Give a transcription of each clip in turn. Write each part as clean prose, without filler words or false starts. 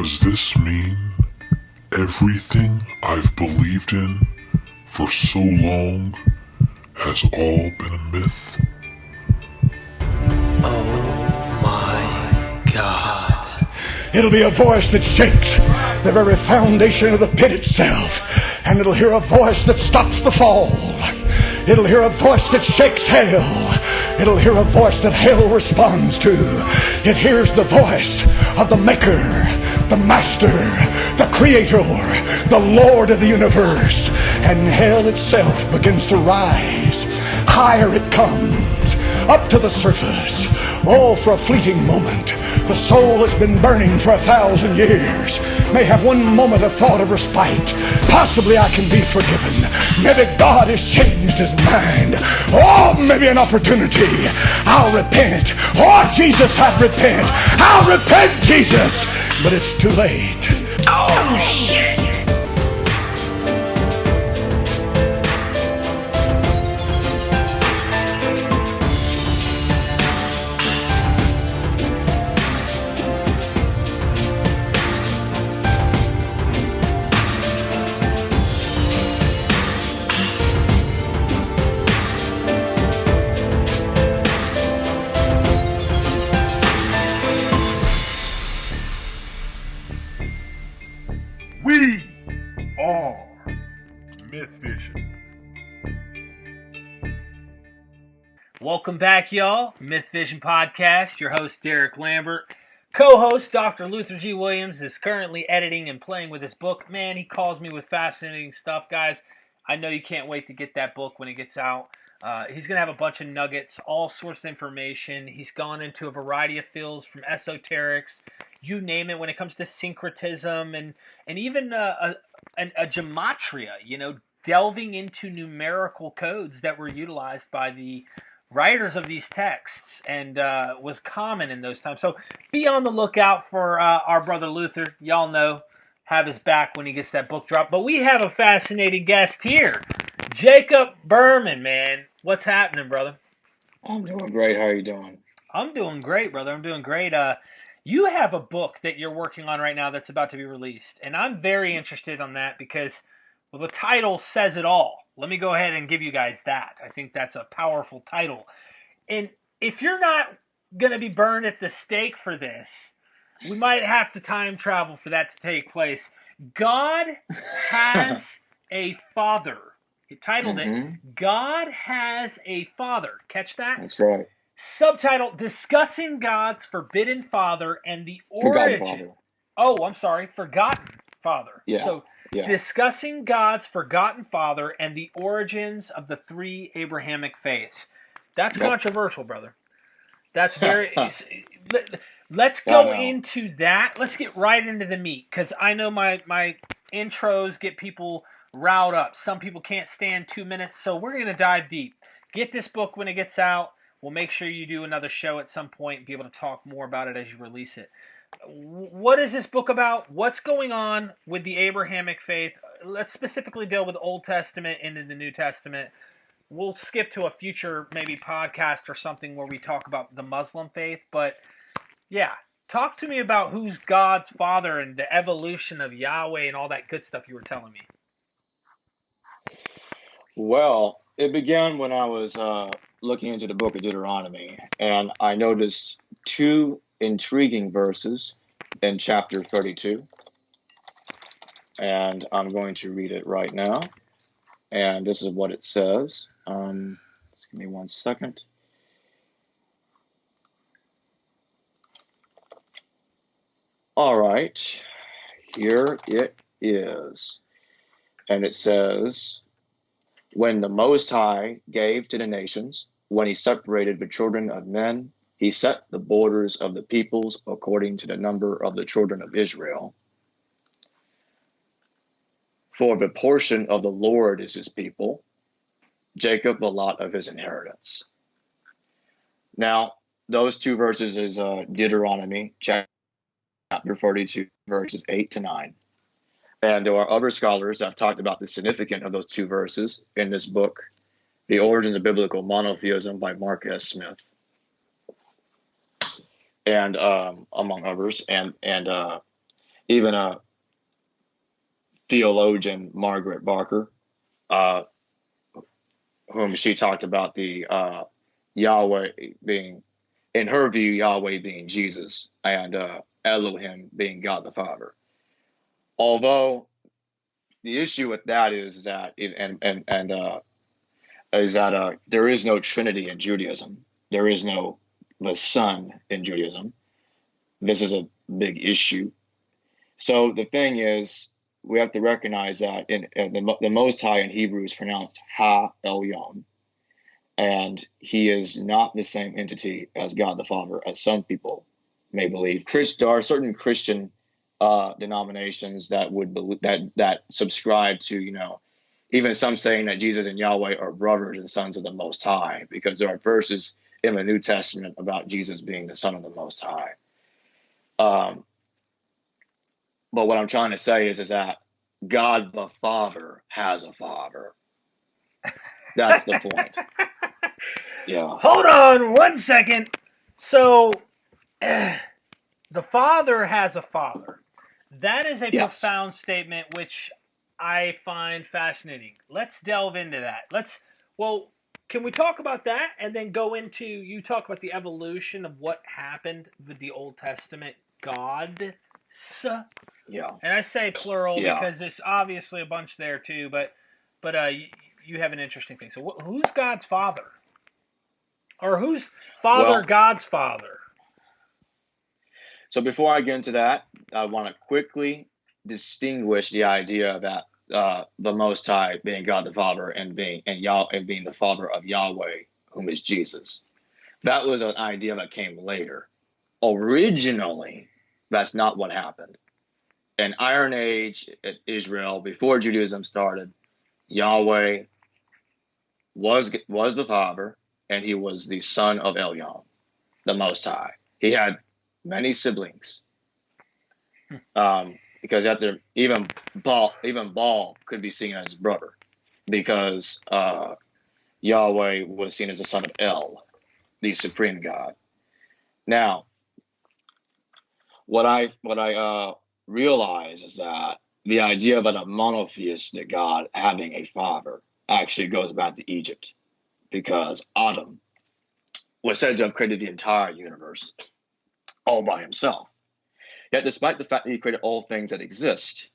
Does this mean everything I've believed in for so long has all been a myth? Oh my God. It'll be a voice that shakes the very foundation of the pit itself, and it'll hear a voice that stops the fall. It'll hear a voice that shakes hell. It'll hear a voice that hell responds to. It hears the voice of the Maker, the Master, the Creator, the Lord of the universe. And hell itself begins to rise. Higher it comes, up to the surface. Oh, for a fleeting moment. The soul that's been burning for 1,000 years may have one moment of thought of respite. Possibly I can be forgiven. Maybe God has changed his mind. Oh, maybe an opportunity. I'll repent. Oh, Jesus, I'd repent. I'll repent, Jesus. But it's too late. Oh, shit. We are Myth Vision. Welcome back, y'all. Myth Vision Podcast. Your host, Derek Lambert. Co-host, Dr. Luther G. Williams, is currently editing and playing with his book. Man, he calls me with fascinating stuff, guys. I know you can't wait to get that book when it gets out. He's going to have a bunch of nuggets, all sorts of information. He's gone into a variety of fields from esoterics, you name it, when it comes to syncretism and even a gematria, delving into numerical codes that were utilized by the writers of these texts and was common in those times. So be on the lookout for our brother Luther. Y'all know, have his back when he gets that book dropped. But we have a fascinating guest here, Jacob Berman, man. What's happening, brother? I'm doing great. How are you doing? I'm doing great, brother. I'm doing great. You have a book that you're working on right now that's about to be released, and I'm very interested on that because, well, the title says it all. Let me go ahead and give you guys that. I think that's a powerful title. And if you're not going to be burned at the stake for this, we might have to time travel for that to take place. God has a father. He titled it, God Has a Father. Catch that? That's right. Subtitle, Discussing God's Forbidden Father and the Origin. Forgotten Father. Oh, I'm sorry. Forgotten Father. Yeah. So, Yeah. Discussing God's Forgotten Father and the Origins of the Three Abrahamic Faiths. That's controversial, brother. That's very... Let's go into that. Let's get right into the meat, because I know my intros get people riled up. Some people can't stand 2 minutes, so we're going to dive deep. Get this book when it gets out. We'll make sure you do another show at some point and be able to talk more about it as you release it. What is this book about? What's going on with the Abrahamic faith? Let's specifically deal with the Old Testament into the New Testament. We'll skip to a future maybe podcast or something where we talk about the Muslim faith. But yeah, talk to me about who's God's father and the evolution of Yahweh and all that good stuff you were telling me. Well, it began when I was looking into the book of Deuteronomy, and I noticed two intriguing verses in chapter 32. And I'm going to read it right now. And this is what it says. Just give me 1 second. All right, here it is. And it says, when the Most High gave to the nations, when he separated the children of men, he set the borders of the peoples according to the number of the children of Israel. For the portion of the Lord is his people, Jacob the lot of his inheritance. Now, those two verses is Deuteronomy chapter 32, verses 8 to 9. And there are other scholars that have talked about the significance of those two verses in this book, The Origins of Biblical Monotheism by Mark S. Smith, and among others. And Even a theologian, Margaret Barker, whom she talked about the Yahweh being, in her view, Yahweh being Jesus and Elohim being God the Father. Although the issue with that is that there is no Trinity in Judaism. There is no the Son in Judaism. This is a big issue. So the thing is, we have to recognize that the Most High in Hebrew is pronounced Ha Elyon, and he is not the same entity as God the Father, as some people may believe. There are certain Christian denominations that would believe, that subscribe to, even some saying that Jesus and Yahweh are brothers and sons of the Most High, because there are verses in the New Testament about Jesus being the Son of the Most High. But what I'm trying to say is that God the Father has a father. That's the point. Yeah. Hold on 1 second. So, the Father has a father. That is a Yes. profound statement, which I find fascinating. Let's delve into that. Can we talk about that and then go into, you talk about the evolution of what happened with the Old Testament gods? Yeah. And I say plural Yeah. because there's obviously a bunch there too, but you have an interesting thing. So who's God's father? Or who's father God's father? So before I get into that, I want to quickly distinguish the idea that the Most High being God the Father and being the Father of Yahweh, whom is Jesus. That was an idea that came later. Originally, that's not what happened. In Iron Age Israel, before Judaism started, Yahweh was the Father, and he was the son of Elyon, the Most High. He had many siblings, because after even Baal could be seen as his brother, because Yahweh was seen as the son of El, the supreme God. Now, what I realize is that the idea that a monotheistic God having a father actually goes back to Egypt, because Adam was said to have created the entire universe all by himself. Yet, despite the fact that he created all things that exist,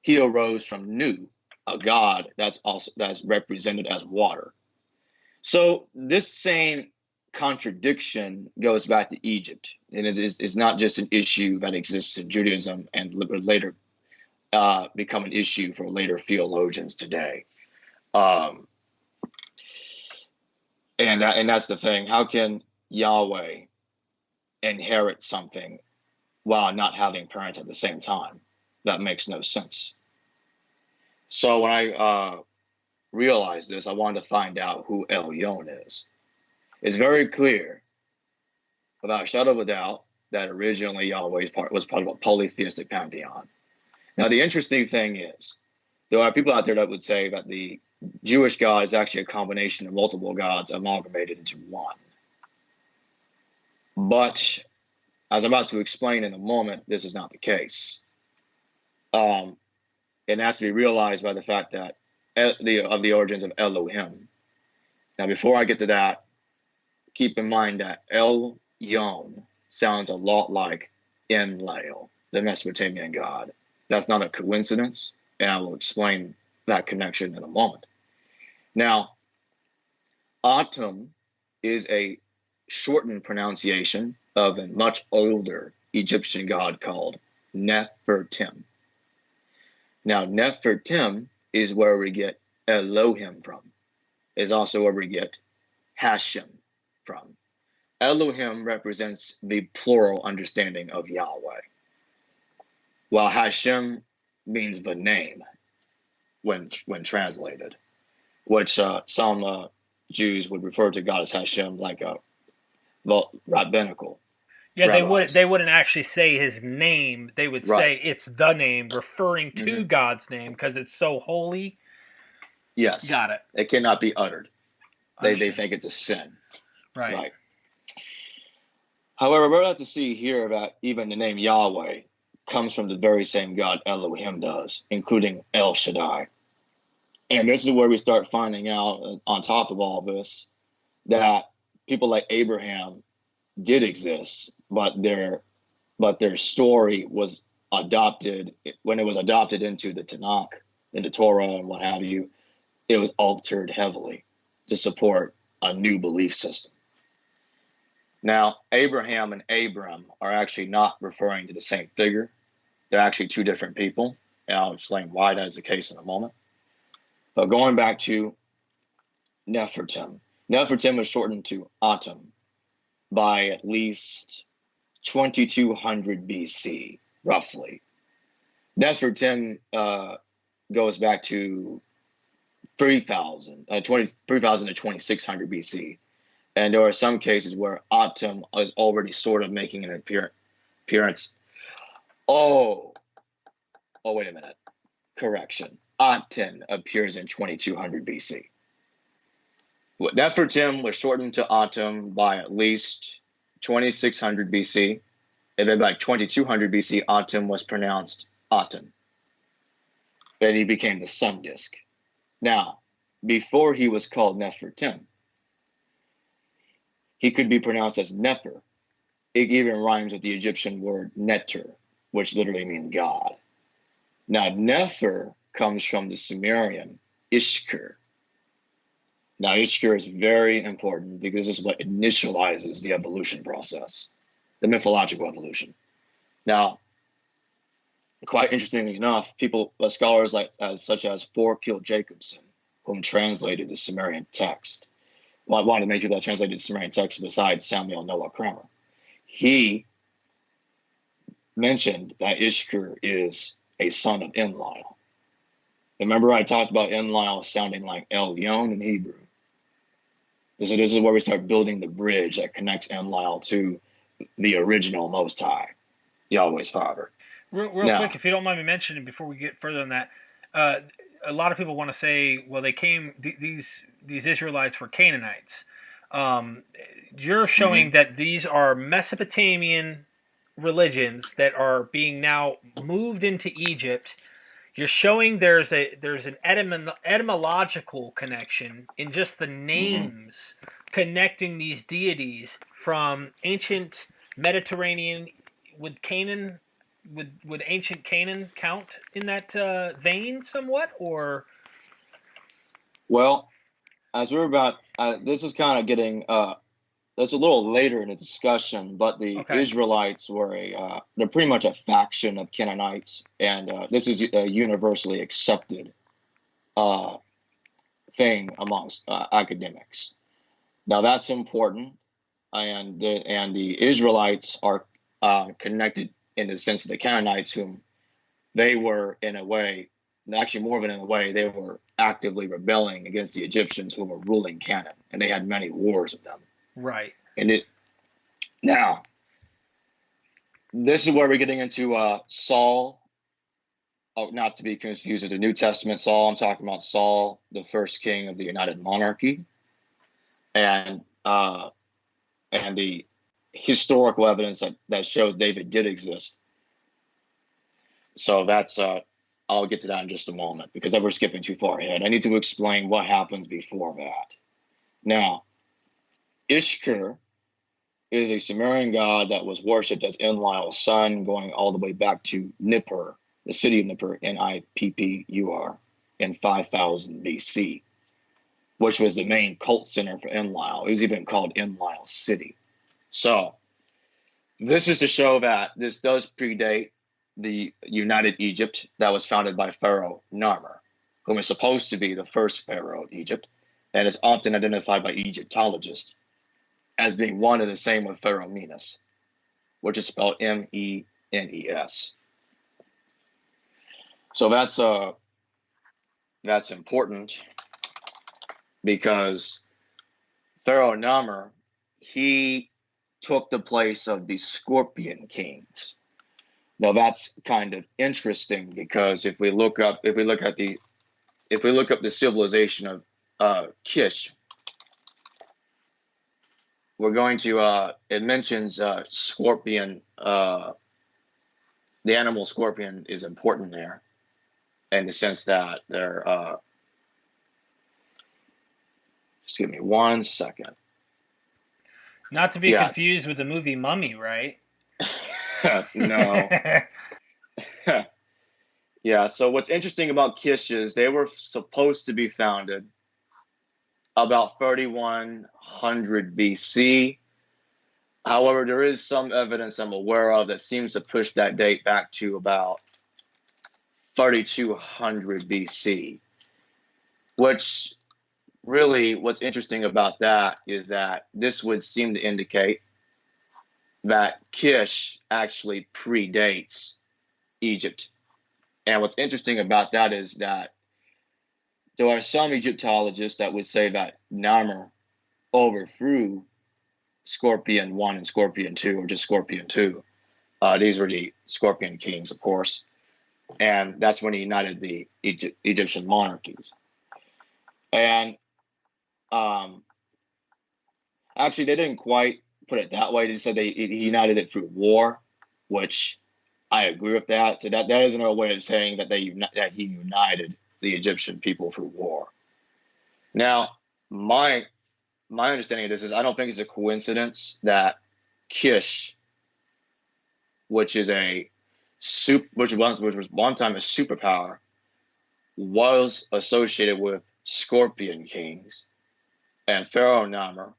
he arose from Nu, a God that's represented as water. So this same contradiction goes back to Egypt, and it's not just an issue that exists in Judaism and would later become an issue for later theologians today. And that's the thing. How can Yahweh inherit something while not having parents at the same time? That makes no sense. So when I realized this, I wanted to find out who Elyon is. It's very clear, without a shadow of a doubt, that originally Yahweh was part of a polytheistic pantheon. Now, the interesting thing is, there are people out there that would say that the Jewish God is actually a combination of multiple gods amalgamated into one. But as I'm about to explain in a moment, this is not the case. It has to be realized by the fact that of the origins of Elohim. Now, before I get to that, keep in mind that Elyon sounds a lot like Enlil, the Mesopotamian god. That's not a coincidence, and I will explain that connection in a moment. Now, Atum is a shortened pronunciation of a much older Egyptian god called Nefertim. Now, Nefertim is where we get Elohim from. Is also where we get Hashem from. Elohim represents the plural understanding of Yahweh, while Hashem means the name when translated, which some Jews would refer to God as Hashem, like a rabbinical. Yeah, rabbis. they wouldn't actually say his name. They would say it's the name, referring to God's name because it's so holy. Yes. Got it. It cannot be uttered. They think it's a sin. Right. However, we're about to see here about even the name Yahweh comes from the very same God Elohim does, including El Shaddai. And this is where we start finding out, on top of all this, that people like Abraham did exist, but their story was adopted, when it was adopted into the Tanakh, into Torah and what have you, it was altered heavily to support a new belief system. Now, Abraham and Abram are actually not referring to the same figure. They're actually two different people, and I'll explain why that is the case in a moment. But going back to Nefertim. Nefertim was shortened to Atum by at least 2200 BC, roughly. Nefertim goes back to 3000 to 2600 BC. And there are some cases where Atum is already sort of making an appearance. Oh, wait a minute. Correction. Aten appears in 2200 BC. Nefertim was shortened to Atum by at least 2600 BC. And then by 2200 BC, Atum was pronounced Aten. And he became the sun disk. Now, before he was called Nefertim, he could be pronounced as Nefer. It even rhymes with the Egyptian word Neter, which literally means God. Now, Nefer comes from the Sumerian Ishkur. Now, Ishkur is very important because this is what initializes the evolution process, the mythological evolution. Now, quite interestingly enough, scholars such as Forkill Jacobson, whom translated the Sumerian text, wanted to make sure that translated the Sumerian text besides Samuel Noah Kramer. He mentioned that Ishkur is a son of Enlil. Remember I talked about Enlil sounding like Elyon in Hebrew. This is where we start building the bridge that connects Enlil to the original Most High, Yahweh's Father. Real quick, if you don't mind me mentioning before we get further than that, a lot of people want to say, well, these Israelites were Canaanites. You're showing that these are Mesopotamian religions that are being now moved into Egypt. You're showing there's an etymological connection in just the names connecting these deities from ancient Mediterranean. Would Canaan, would ancient Canaan count in that vein somewhat, or? Well, as we're about, this is kind of getting, that's a little later in the discussion, but the Israelites were they're pretty much a faction of Canaanites, and this is a universally accepted thing amongst academics. Now that's important, and the Israelites are connected in the sense of the Canaanites, whom they were in a way, actually more than in a way, they were actively rebelling against the Egyptians who were ruling Canaan, and they had many wars with them. Right. And now, this is where we're getting into Saul. Oh, not to be confused with the New Testament Saul. I'm talking about Saul, the first king of the United Monarchy, and the historical evidence that shows David did exist. So that's I'll get to that in just a moment because we're skipping too far ahead. I need to explain what happens before that. Now, Ishkur is a Sumerian god that was worshipped as Enlil's son, going all the way back to Nippur, the city of Nippur, Nippur, in 5000 BC, which was the main cult center for Enlil. It was even called Enlil's city. So this is to show that this does predate the United Egypt that was founded by Pharaoh Narmer, who was supposed to be the first pharaoh of Egypt, and is often identified by Egyptologists as being one and the same with Pharaoh Menes, which is spelled Menes. So that's important because Pharaoh Narmer, he took the place of the Scorpion kings. Now that's kind of interesting because if we look up the civilization of Kish, we're going to it mentions Scorpion, the the animal scorpion is important there in the sense that they're, just give me 1 second. Not to be Yes. confused with the movie Mummy, right? No. Yeah, so what's interesting about Kish is they were supposed to be founded about 3100 BC. However, there is some evidence I'm aware of that seems to push that date back to about 3200 BC, which really what's interesting about that is that this would seem to indicate that Kish actually predates Egypt. And what's interesting about that is that there are some Egyptologists that would say that Narmer overthrew Scorpion 1 and Scorpion 2, or just Scorpion 2. These were the Scorpion kings, of course. And that's when he united the Egyptian monarchies. And actually, they didn't quite put it that way. They said he united it through war, which I agree with that. So that is another way of saying that that he united the Egyptian people through war. Now, my understanding of this is I don't think it's a coincidence that Kish, which was one time a superpower, was associated with Scorpion kings and Pharaoh Narmer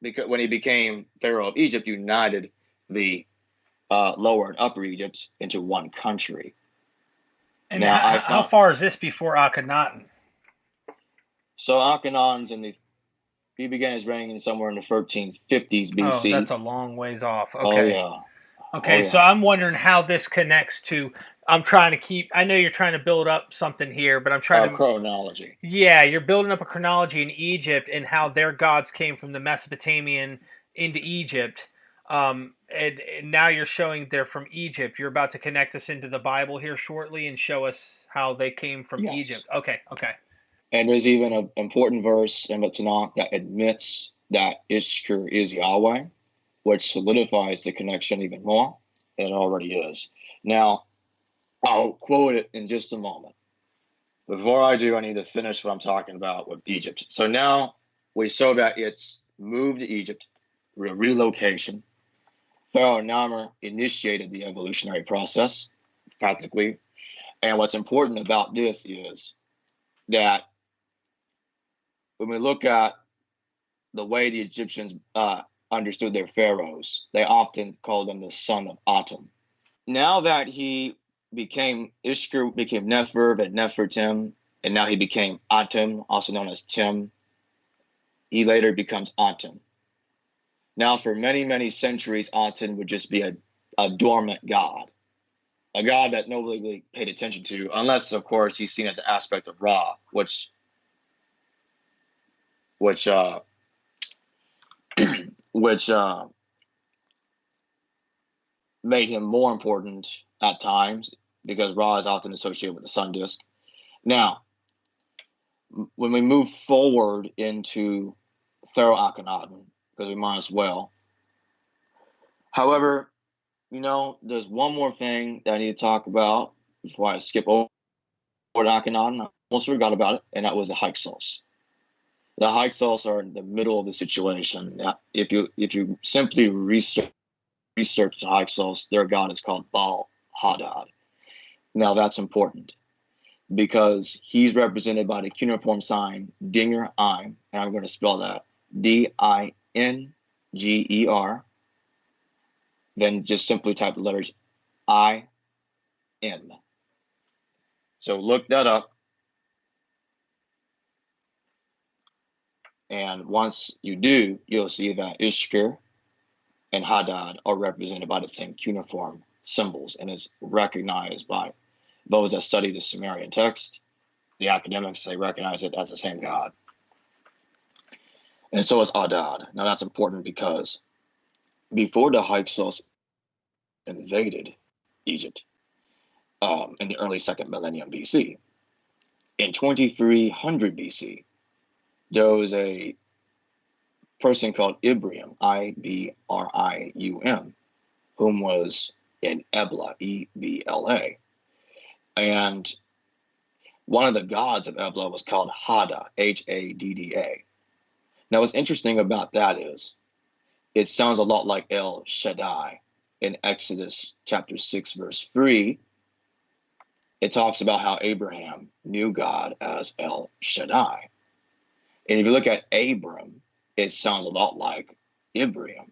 because when he became Pharaoh of Egypt, united the Lower and Upper Egypt into one country. And now, how far is this before Akhenaten? So Akhenaten's he began his reign somewhere in the 1350s BC. Oh, that's a long ways off. Okay. Oh, yeah. Okay, so I'm wondering how this connects to. I know you're trying to build up something here, but I'm trying to. Chronology. Yeah, you're building up a chronology in Egypt and how their gods came from the Mesopotamian into Egypt. And now you're showing they're from Egypt. You're about to connect us into the Bible here shortly and show us how they came from Egypt. Okay. And there's even an important verse in the Tanakh that admits that Ishkur is Yahweh, which solidifies the connection even more than it already is. Now, I'll quote it in just a moment. Before I do, I need to finish what I'm talking about with Egypt. So now we saw that it's moved to Egypt, relocation. Pharaoh Narmer initiated the evolutionary process, practically. And what's important about this is that when we look at the way the Egyptians understood their pharaohs, they often called them the son of Atum. Now that Ishkur became Nefer, and Nefertim, and now he became Atum, also known as Tim, he later becomes Atum. Now, for many, many centuries, Atum would just be a dormant god, a god that nobody really paid attention to, unless, of course, he's seen as an aspect of Ra, which made him more important at times because Ra is often associated with the sun disk. Now, when we move forward into Pharaoh Akhenaten, because we might as well. However, there's one more thing that I need to talk about before I skip over Akhenaten. I almost forgot about it, and that was the Hyksos. The Hyksos are in the middle of the situation. Now, if you simply research the Hyksos, their god is called Baal Hadad. Now that's important because he's represented by the cuneiform sign Dinger Im, and I'm going to spell that Dinger. Then just simply type the letters IN. So look that up. And once you do, you'll see that Ishkur and Hadad are represented by the same cuneiform symbols and is recognized by those that study the Sumerian text. The academics, they recognize it as the same god. And so is Adad. Now that's important because before the Hyksos invaded Egypt in the early 2nd millennium BC, in 2300 BC, there was a person called Ibrium, Ibrium, whom was in Ebla, Ebla. And one of the gods of Ebla was called Hadda, Hadda. Now, what's interesting about that is it sounds a lot like El Shaddai. In Exodus chapter 6, verse 3, it talks about how Abraham knew God as El Shaddai. And if you look at Abram, it sounds a lot like Ibrahim.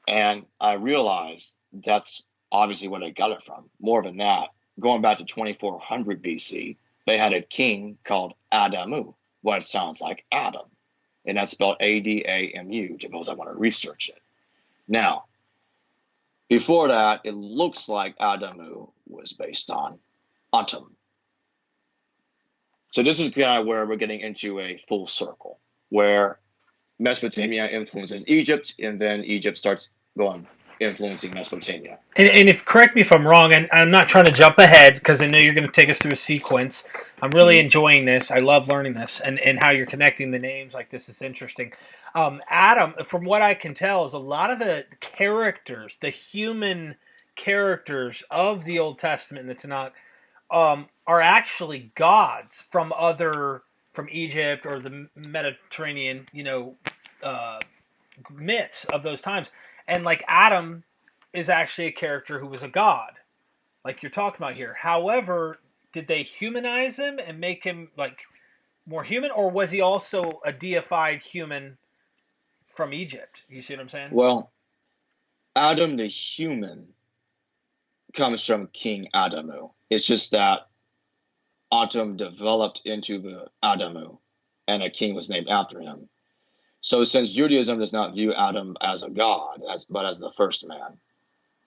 And I realized that's obviously what I got it from. More than that, going back to 2400 BC, they had a king called Adamu, what it sounds like Adam. And that's spelled Adamu, suppose I want to research it. Now, before that, it looks like Adamu was based on Atum. So this is kind of where we're getting into a full circle, where Mesopotamia influences Egypt, and then Egypt starts going influencing Mesopotamia. And if correct me if I'm wrong, and I'm not trying to jump ahead because I know you're going to take us through a sequence. I'm really enjoying this. I love learning this and how you're connecting the names. Like, this is interesting. Adam, from what I can tell, is a lot of the characters, the human characters of the Old Testament and the Tanakh, are actually gods from Egypt or the Mediterranean, myths of those times. And like Adam is actually a character who was a god, like you're talking about here. However, did they humanize him and make him like more human, or was he also a deified human from Egypt? You see what I'm saying? Well, Adam the human comes from King Adamu. It's just that Atum developed into the Adamu, and a king was named after him. So since Judaism does not view Adam as a god, but as the first man,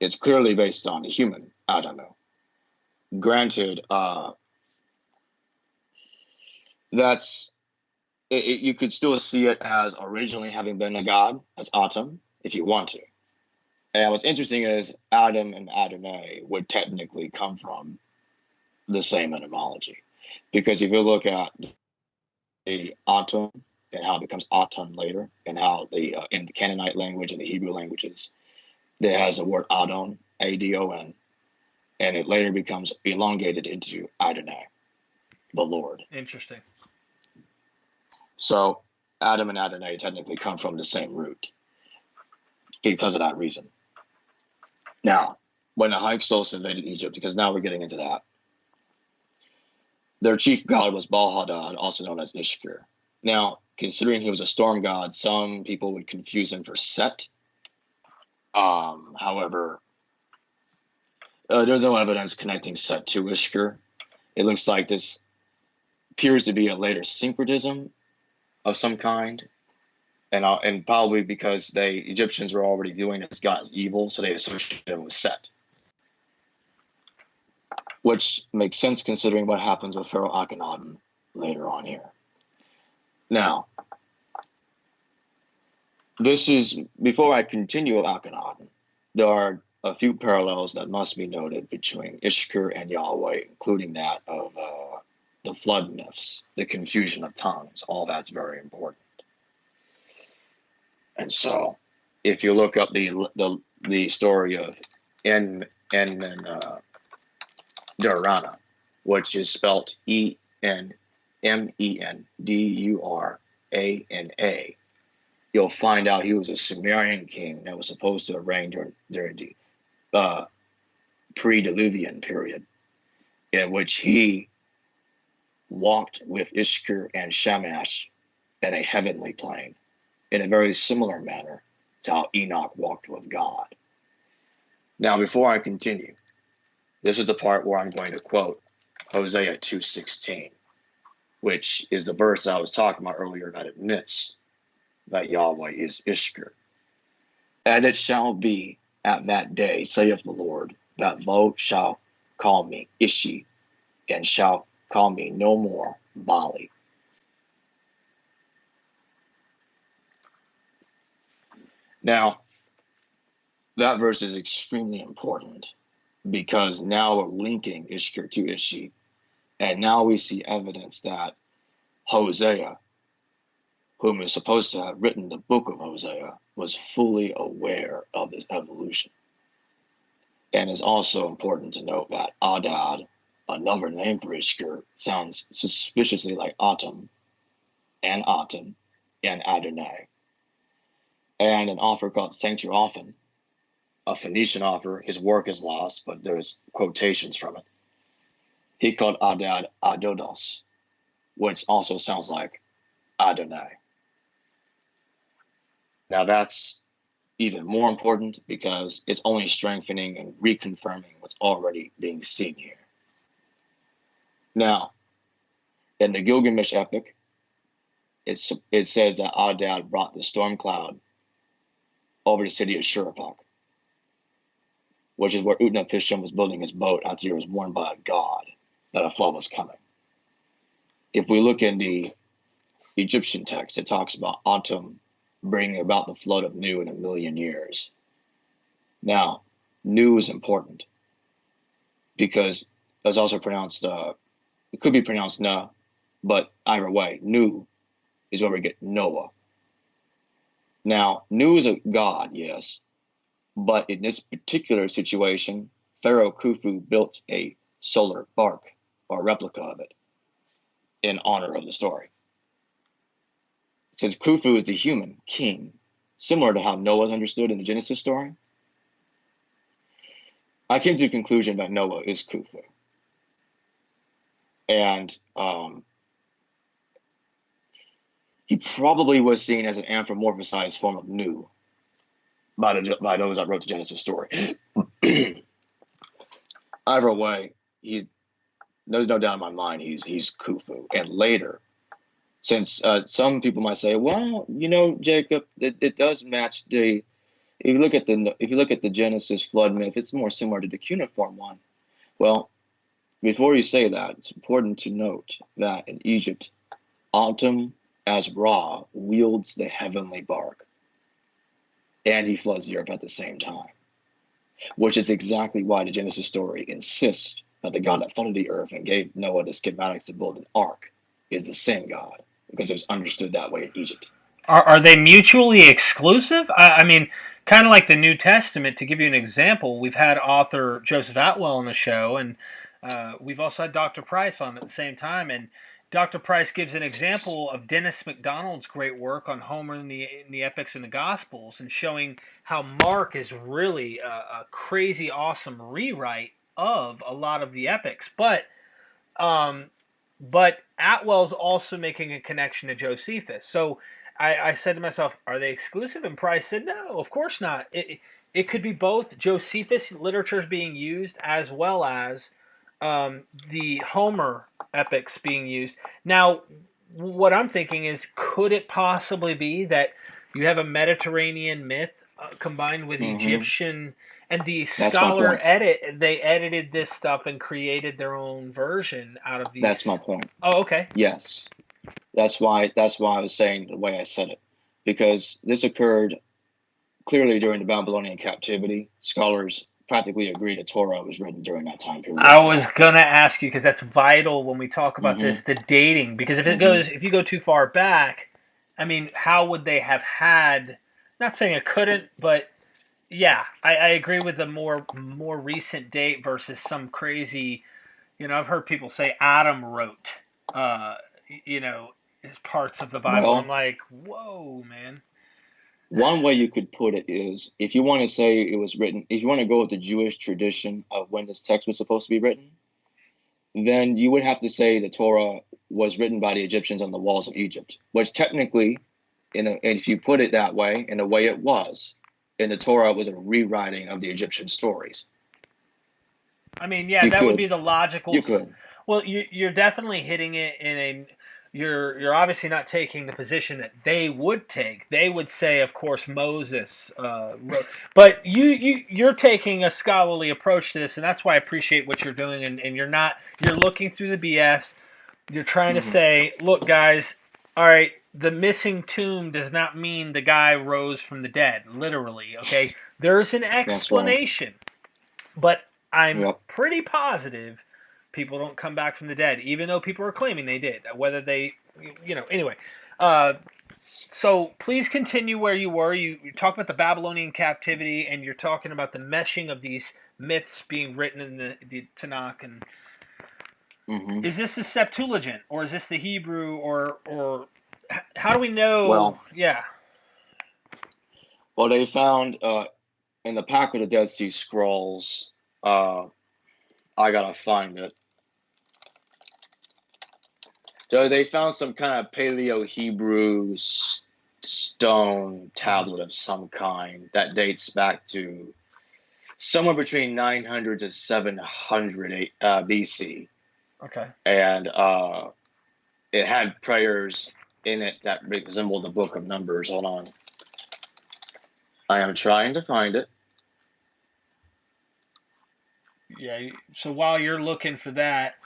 it's clearly based on the human Adamu. Granted, you could still see it as originally having been a god, as Atum, if you want to. And what's interesting is Adam and Adonai would technically come from the same etymology. Because if you look at the Atum and how it becomes Atum later, and how in the Canaanite language and the Hebrew languages, there has the word Adon, Adon, and it later becomes elongated into Adonai, the Lord. Interesting. So Adam and Adonai technically come from the same root because of that reason. Now, when the Hyksos invaded Egypt, because now we're getting into that, their chief god was Baal-Hadad, also known as Ishkur. Now, considering he was a storm god, some people would confuse him for Set. However, there's no evidence connecting Set to Ishkur. It looks like this appears to be a later syncretism of some kind, and probably because the Egyptians were already viewing this god as evil, so they associated him with Set. Which makes sense considering what happens with Pharaoh Akhenaten later on here. Now, before I continue with Akhenaten, there are a few parallels that must be noted between Ishkur and Yahweh, including that of the flood myths, the confusion of tongues. All that's very important. And so, if you look up the story of Durana, which is spelled Enmendurana, you'll find out he was a Sumerian king that was supposed to have reigned during the pre-Diluvian period, in which he walked with Ishkur and Shamash in a heavenly plane, in a very similar manner to how Enoch walked with God. Now, before I continue, this is the part where I'm going to quote Hosea 2:16, which is the verse I was talking about earlier that admits that Yahweh is Ishkur. And it shall be at that day, saith the Lord, that thou shalt call me Ishi, and shalt call me no more Bali. Now, that verse is extremely important, because now we're linking Ishkur to Ishi, and now we see evidence that Hosea, whom is supposed to have written the book of Hosea, was fully aware of this evolution. And it's also important to note that Adad, another name for his skirt, sounds suspiciously like Atum and Aten and Adonai. And an author called Sanctuary Often, a Phoenician author, his work is lost, but there's quotations from it. He called Adad Adodos, which also sounds like Adonai. Now that's even more important because it's only strengthening and reconfirming what's already being seen here. Now, in the Gilgamesh epic, it says that Adad brought the storm cloud over the city of Shuruppak, which is where Utnapishtim was building his boat after he was warned by a god that a flood was coming. If we look in the Egyptian text, it talks about Atum bringing about the flood of Nu in 1,000,000 years. Now, Nu is important because it's also pronounced, it could be pronounced Na, but either way, Nu is where we get Noah. Now, Nu is a god, yes, but in this particular situation, Pharaoh Khufu built a solar bark, or replica of it, in honor of the story. Since Khufu is the human king, similar to how Noah is understood in the Genesis story, I came to the conclusion that Noah is Khufu. And he probably was seen as an anthropomorphized form of Nu by those that wrote the Genesis story. Either way, there's no doubt in my mind he's Khufu. And later, since some people might say, well, Jacob, it does match if you look at the Genesis flood myth, it's more similar to the cuneiform one. Well, before you say that, it's important to note that in Egypt, Atum as Ra wields the heavenly bark, and he floods the earth at the same time, which is exactly why the Genesis story insists that the God that flooded the earth and gave Noah the schematics to build an ark is the same God, because it was understood that way in Egypt. Are they mutually exclusive? I mean, kind of like the New Testament. To give you an example, we've had author Joseph Atwell on the show, and we've also had Dr. Price on at the same time. And Dr. Price gives an example of Dennis MacDonald's great work on Homer in the Epics and the Gospels, and showing how Mark is really a crazy awesome rewrite of a lot of the epics. But Atwell's also making a connection to Josephus. So I said to myself, are they exclusive? And Price said, no, of course not. It could be both. Josephus literature is being used as well as the Homer epics being used. Now, what I'm thinking is, could it possibly be that you have a Mediterranean myth combined with Egyptian, and the scholar they edited this stuff and created their own version out of these? That's my point. Oh, okay. Yes. That's why I was saying the way I said it, because this occurred clearly during the Babylonian captivity. Scholars practically agree the Torah was written during that time period. I was gonna ask you, because that's vital when we talk about this, the dating. Because if you go too far back, I mean, how would they have had? Not saying it couldn't, but yeah, I agree with the more recent date versus some crazy. I've heard people say Adam wrote, his parts of the Bible. Well, I'm like, whoa, man. One way you could put it is, if you want to say it was written, if you want to go with the Jewish tradition of when this text was supposed to be written, then you would have to say the Torah was written by the Egyptians on the walls of Egypt, which technically, if you put it that way, in the way it was, in the Torah was a rewriting of the Egyptian stories. I mean, yeah, that would be the logical. You could. Well, you're definitely hitting it in a. You're obviously not taking the position that they would take. They would say, of course, Moses wrote. But you're taking a scholarly approach to this, and that's why I appreciate what you're doing. And you're looking through the BS. You're trying to say, look, guys, all right, the missing tomb does not mean the guy rose from the dead, literally. Okay, there's an explanation, but I'm pretty positive people don't come back from the dead, even though people are claiming they did. Whether they, anyway. So please continue where you were. You talk about the Babylonian captivity, and you're talking about the meshing of these myths being written in the Tanakh. And Hmm. is this the Septuagint, or is this the Hebrew, or how do we know? Well, Yeah. well, they found in the Pack of the Dead Sea Scrolls. I gotta find it. So they found some kind of Paleo Hebrew stone tablet of some kind that dates back to somewhere between 900 to 700 BC, Okay. and it had prayers in it that resembled the Book of Numbers. Hold on, I am trying to find it. Yeah. So while you're looking for that,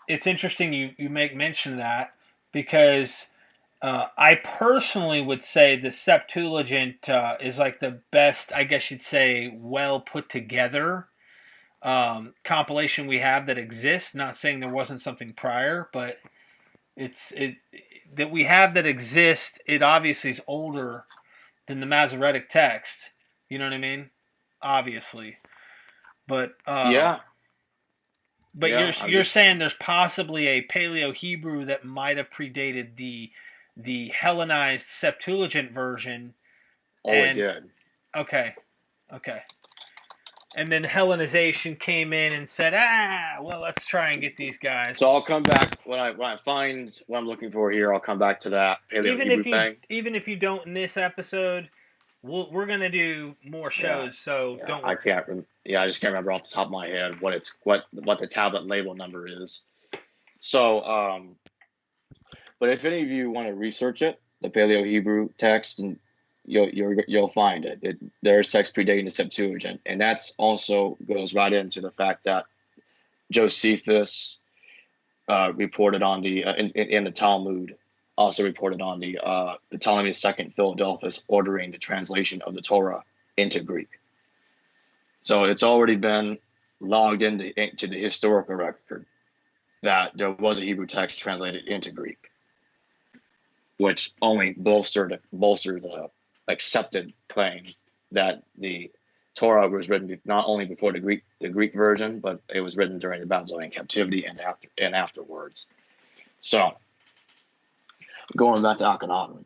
it's interesting you make mention of that because I personally would say the Septuagint is like the best, I guess you'd say, well put together compilation we have that exists. Not saying there wasn't something prior, but it that we have that exists. It obviously is older than the Masoretic text. You know what I mean? Obviously, but Yeah, but yeah. you're saying there's possibly a Paleo Hebrew that might have predated the Hellenized Septuagint version, Oh, it and did. okay, okay, and then Hellenization came in and said, well, let's try and get these guys. So I'll come back when I find what I'm looking for here. I'll come back to that Paleo Hebrew thing. Even if you don't in this episode, we're gonna do more Yeah, shows, so yeah. don't worry. Yeah, I just can't remember off the top of my head what the tablet label number is. So, but if any of you want to research it, the Paleo Hebrew text, and you'll find it. There's text predating the Septuagint, and that's also goes right into the fact that Josephus reported on the in the Talmud, also reported on the Ptolemy II Philadelphus ordering the translation of the Torah into Greek. So it's already been logged into the historical record that there was a Hebrew text translated into Greek, which only bolstered the accepted claim that the Torah was written not only before the Greek version, but it was written during the Babylonian captivity and afterwards. So, going back to Akhenaten,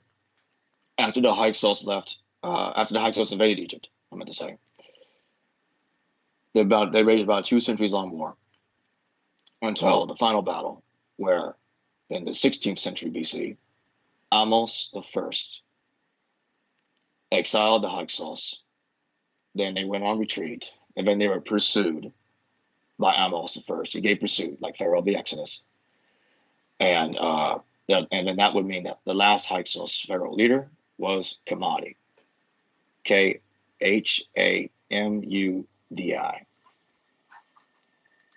after the Hyksos invaded Egypt, I meant to say, they waged about a 2 centuries-long war until the final battle, where in the 16th century BC, Amos I exiled the Hyksos. Then they went on retreat, and then they were pursued by Amos I. He gave pursuit, like Pharaoh of the Exodus. And then that would mean that the last Hyksos Pharaoh leader was Kamadi. Khamudi.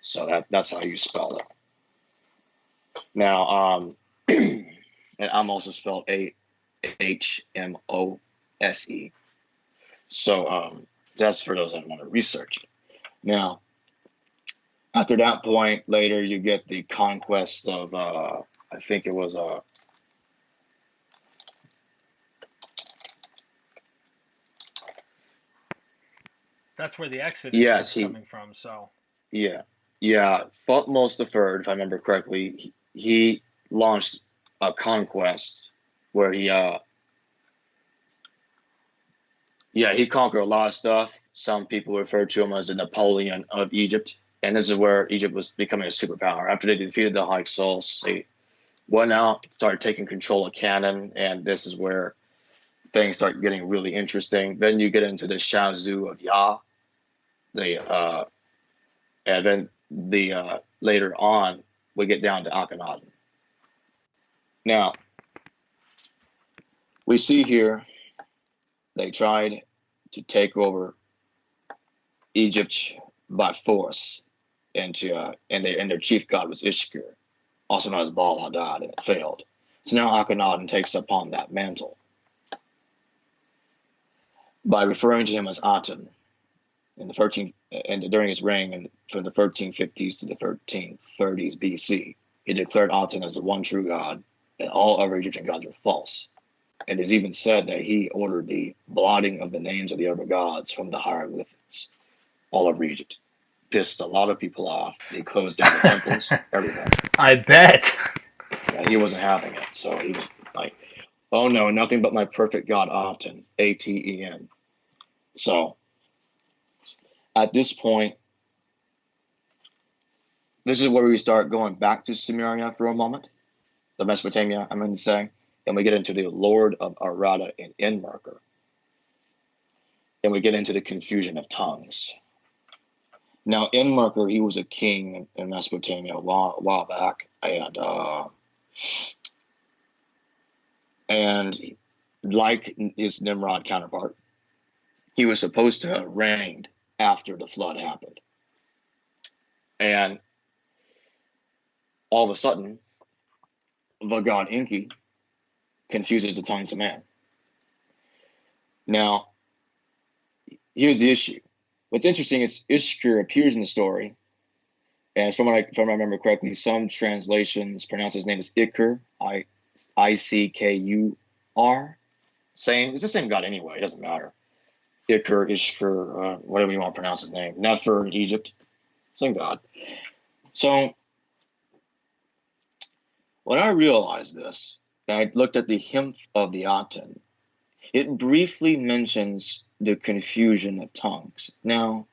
So that's how you spell it. Now, and Amos is spelled Ahmose. So that's for those that want to research it. Now, after that point, later you get the conquest of, I think it was That's where the Exodus yes, is coming from. So yeah, Thutmose III, if I remember correctly, he launched a conquest where he conquered a lot of stuff. Some people refer to him as the Napoleon of Egypt, and this is where Egypt was becoming a superpower. After they defeated the Hyksos, they went out, started taking control of Canaan, and this is where things start getting really interesting. Then you get into the Shazoo of Yah, and then later on we get down to Akhenaten. Now we see here they tried to take over Egypt by force, and their chief god was Ishkur, also known as Baal Hadad, and it failed. So now Akhenaten takes upon that mantle by referring to him as Aten during his reign from the 1350s to the 1330s BC. He declared Aten as the one true God and all other Egyptian gods were false. It is even said that he ordered the blotting of the names of the other gods from the hieroglyphics all over Egypt. Pissed a lot of people off. He closed down the temples, everything. I bet. Yeah, he wasn't having it. So he was like, oh no, nothing but my perfect God Aten, Aten. So at this point, this is where we start going back to Sumeria for a moment, the Mesopotamia, I'm going to say, and we get into the Lord of Arada and Enmerker, and we get into the confusion of tongues. Now, Enmerker, he was a king in Mesopotamia a while back, and like his Nimrod counterpart, he was supposed to have reigned after the flood happened. And all of a sudden, the god Enki confuses the tongues of man. Now, here's the issue. What's interesting is Ishkur appears in the story, and if I remember correctly, some translations pronounce his name as Ikur, Ickkur. Same, it's the same god anyway, it doesn't matter. Ikur, Ishkur, whatever you want to pronounce his name. Nefer in Egypt, same god. So, when I realized this, and I looked at the hymn of the Aten, it briefly mentions the confusion of tongues. Now,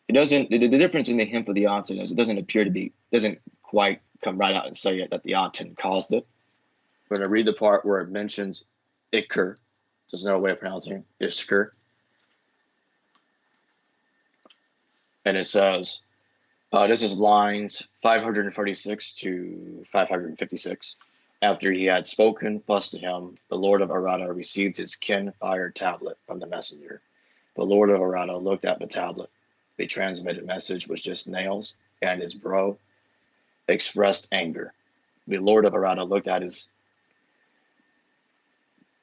it doesn't. The difference in the hymn of the Aten is it doesn't quite come right out and say it that the Aten caused it. We're going to read the part where it mentions Ikur. There's no way of pronouncing it. Ishkur. And it says, this is lines 546 to 556. After he had spoken thus to him, the Lord of Arada received his kin fire tablet from the messenger. The Lord of Arada looked at the tablet. The transmitted message was just nails, and his brow expressed anger. The Lord of Arada looked at his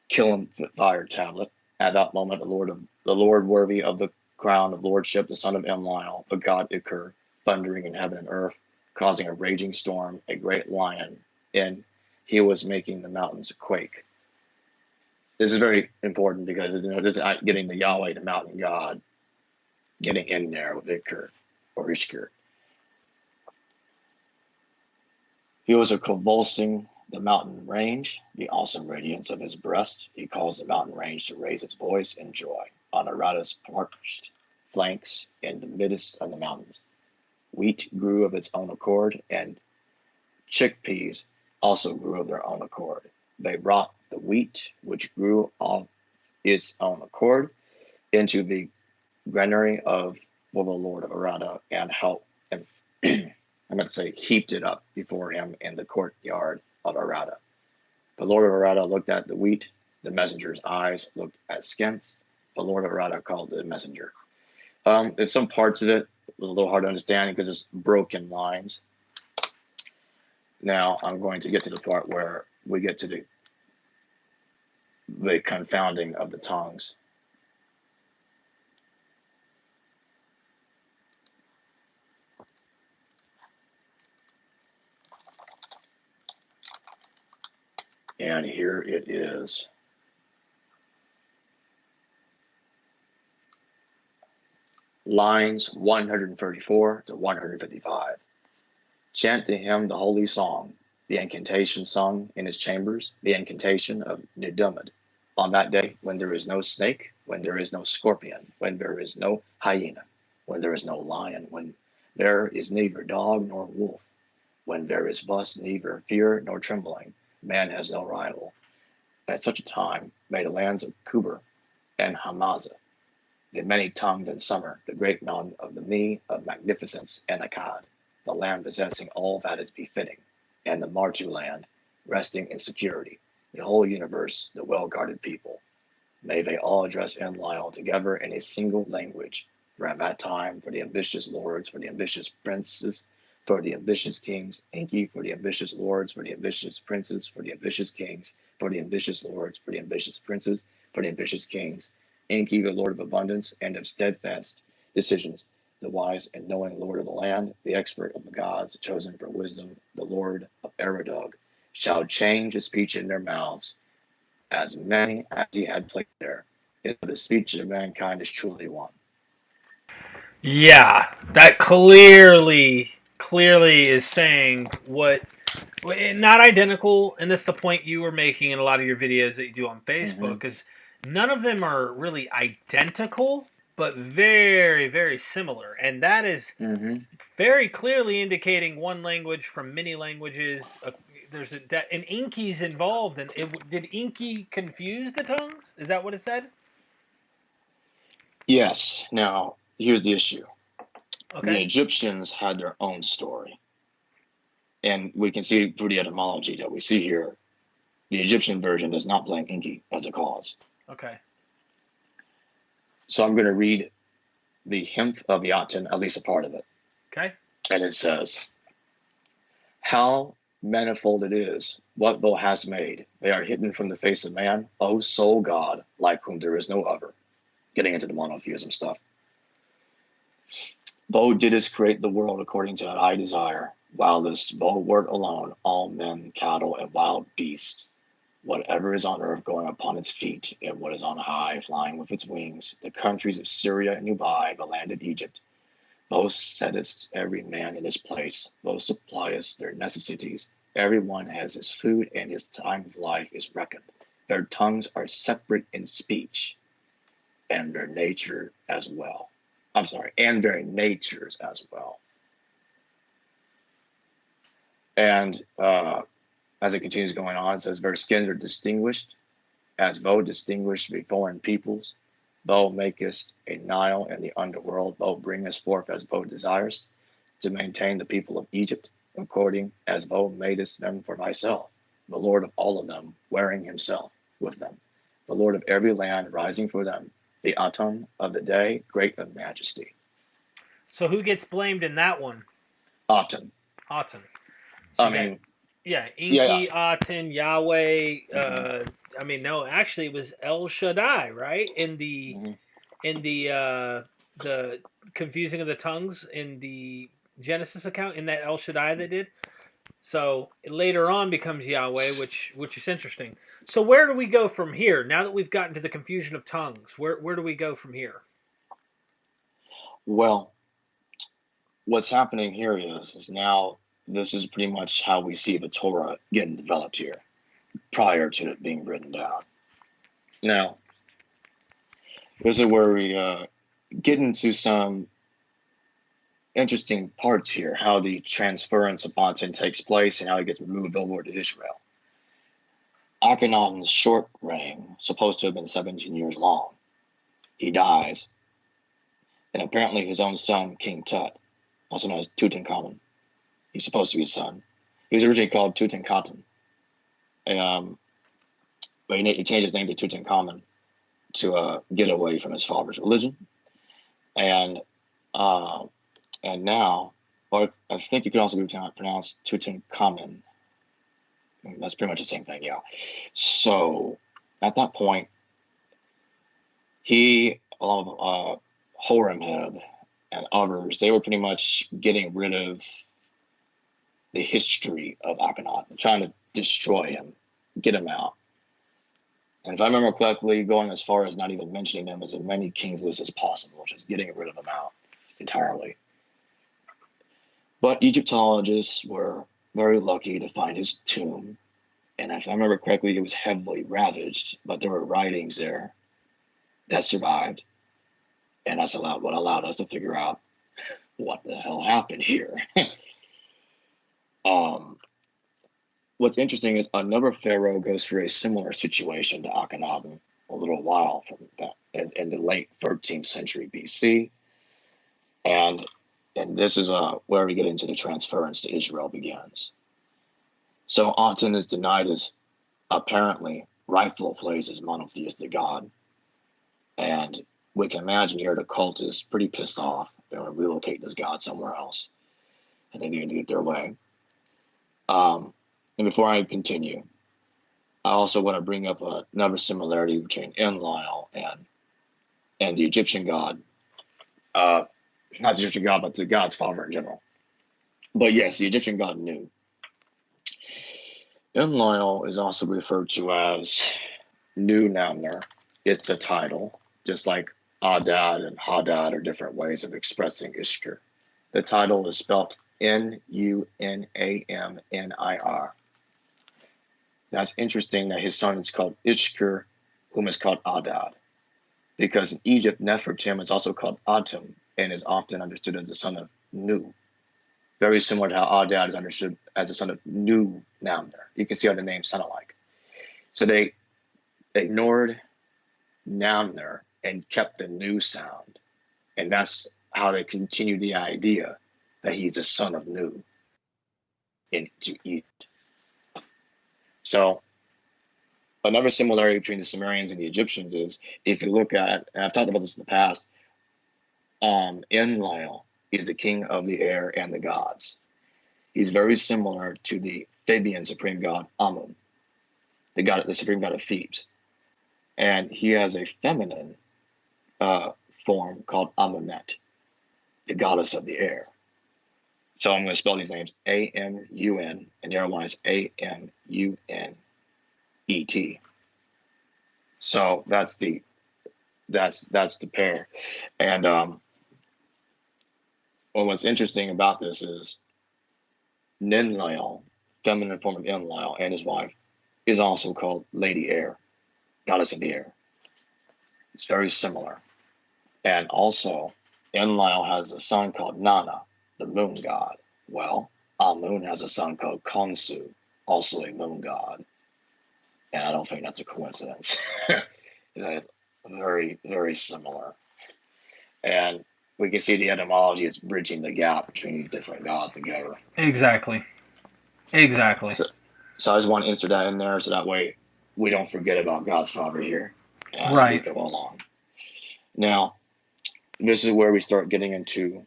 kiln fire tablet. At that moment, the Lord worthy of the crown of lordship, the son of Enlil, the god Ikur, thundering in heaven and earth, causing a raging storm, a great lion, and he was making the mountains quake. This is very important because this is getting the Yahweh, the mountain god, getting in there with Ikur or Ishkur. He was convulsing the mountain range, the awesome radiance of his breast. He caused the mountain range to raise its voice in joy on Arada's parched flanks in the midst of the mountains. Wheat grew of its own accord, and chickpeas also grew of their own accord. They brought the wheat, which grew of its own accord, into the granary of the Lord of Arada, and heaped it up before him in the courtyard of Arada. The Lord of Arada looked at the wheat. The messenger's eyes looked at skins. The Lord of Arada called the messenger. There's some parts of it a little hard to understand because there's broken lines. Now I'm going to get to the part where we get to the confounding of the tongues. And here it is. Lines 134 to 155. Chant to him the holy song, the incantation sung in his chambers, the incantation of Nidumad. On that day, when there is no snake, when there is no scorpion, when there is no hyena, when there is no lion, when there is neither dog nor wolf, when there is thus neither fear nor trembling, man has no rival. At such a time may the lands of Kuber and Hamaza, the many-tongued in summer, the great mountain of the me of magnificence and Akkad, the land possessing all that is befitting, and the Martu land, resting in security, the whole universe, the well-guarded people. May they all address Enlil together in a single language, for at that time, for the ambitious lords, for the ambitious princes, for the ambitious kings, Enki, for the ambitious lords, for the ambitious princes, for the ambitious kings, for the ambitious lords, for the ambitious princes, for the ambitious kings, Enki, the Lord of abundance and of steadfast decisions, the wise and knowing Lord of the land, the expert of the gods, chosen for wisdom, the Lord of Aradog, shall change the speech in their mouths, as many as he had placed there. And the speech of mankind is truly one. Yeah, that clearly is saying what, not identical, and that's the point you were making in a lot of your videos that you do on Facebook, Mm-hmm. because none of them are really identical, but very, very similar, and that is Mm-hmm. very clearly indicating one language from many languages. There's an Inky's involved, and did Inky confuse the tongues? Is that what it said? Yes. Now, here's the issue. The Okay. Egyptians had their own story. And we can see through the etymology that we see here, the Egyptian version does not blame Enki as a cause. Okay. So I'm going to read the hymn of the Aten, at least a part of it. Okay. And it says, how manifold it is, what thou hast made. They are hidden from the face of man, O sole God, like whom there is no other. Getting into the monotheism stuff. Thou didst create the world according to thy desire, while thou wert alone, all men, cattle, and wild beasts, whatever is on earth going upon its feet, and what is on high flying with its wings, the countries of Syria and Nubai, the land of Egypt. Thou settest every man in his place, thou suppliest their necessities. Every one has his food, and his time of life is reckoned. Their tongues are separate in speech, and their nature as well. And their natures as well. And as it continues going on, it says, their skins are distinguished, as thou distinguished the foreign peoples. Thou makest a Nile and the underworld. Thou bringest forth as thou desirest, to maintain the people of Egypt, according as thou madest them for thyself, the Lord of all of them, wearing himself with them, the Lord of every land, rising for them, the Atum of the day, great of majesty. So who gets blamed in that one? Atum. Aten. So I mean, Inky, yeah. Aten, Yahweh. Mm-hmm. No, actually, it was El Shaddai, right? Mm-hmm. In the confusing of the tongues in the Genesis account, in that El Shaddai they did. So it later on becomes Yahweh, which is interesting. So where do we go from here? Now that we've gotten to the confusion of tongues, where do we go from here? Well, what's happening here is now this is pretty much how we see the Torah getting developed here, prior to it being written down. Now, this is where we get into some interesting parts here, how the transference of Aten takes place and how it gets moved over to Israel. Akhenaten's short reign, supposed to have been 17 years long, he dies, and apparently his own son, King Tut, also known as Tutankhamun, he's supposed to be his son. He was originally called Tutankhaten, but he changed his name to Tutankhamun to get away from his father's religion, and now, or I think it could also be pronounced Tutankhamen. That's pretty much the same thing, yeah. So at that point, he, along with Horemheb and others, they were pretty much getting rid of the history of Akhenaten, trying to destroy him, get him out. And if I remember correctly, going as far as not even mentioning him as many kings list as possible, just getting rid of him out entirely. But Egyptologists were very lucky to find his tomb. And if I remember correctly, it was heavily ravaged, but there were writings there that survived. And that's what allowed us to figure out what the hell happened here. What's interesting is another pharaoh goes through a similar situation to Akhenaten a little while from that in the late 13th century BC. And this is where we get into the transference to Israel begins. So Aten is denied his apparently rightful place as monotheistic God. And we can imagine here the cult is pretty pissed off. They're going to relocate this God somewhere else. And they need to get their way. And before I continue, I also want to bring up another similarity between Enlil and the Egyptian God. Not the Egyptian God, but the God's father in general. But yes, the Egyptian God knew. Enlil is also referred to as New Namner. It's a title, just like Adad and Hadad are different ways of expressing Ishkur. The title is spelled Nunamnir. Now it's interesting that his son is called Ishkur, whom is called Adad, because in Egypt, Nefertim is also called Atum and is often understood as the son of Nu. Very similar to how Adad is understood as the son of Nu Namner. You can see how the names sound alike. So they ignored Namner and kept the Nu sound. And that's how they continue the idea that he's the son of Nu into Egypt. So another similarity between the Sumerians and the Egyptians is, if you look at, and I've talked about this in the past, Enlil is the king of the air and the gods. He's very similar to the Theban supreme god Amun, the supreme god of Thebes. And he has a feminine form called Amunet, the goddess of the air. So I'm going to spell these names A-M-U-N, and the other one is A-M-U-N-E-T. So that's the pair. And what's interesting about this is Ninlil, feminine form of Enlil, and his wife, is also called Lady Air, goddess of the air. It's very similar. And also, Enlil has a son called Nana, the moon god. Well, Amun has a son called Khonsu, also a moon god. And I don't think that's a coincidence. It's very, very similar. And we can see the etymology is bridging the gap between these different gods together. Exactly. So I just want to insert that in there so that way we don't forget about God's Father here as Right. we go along. Now, this is where we start getting into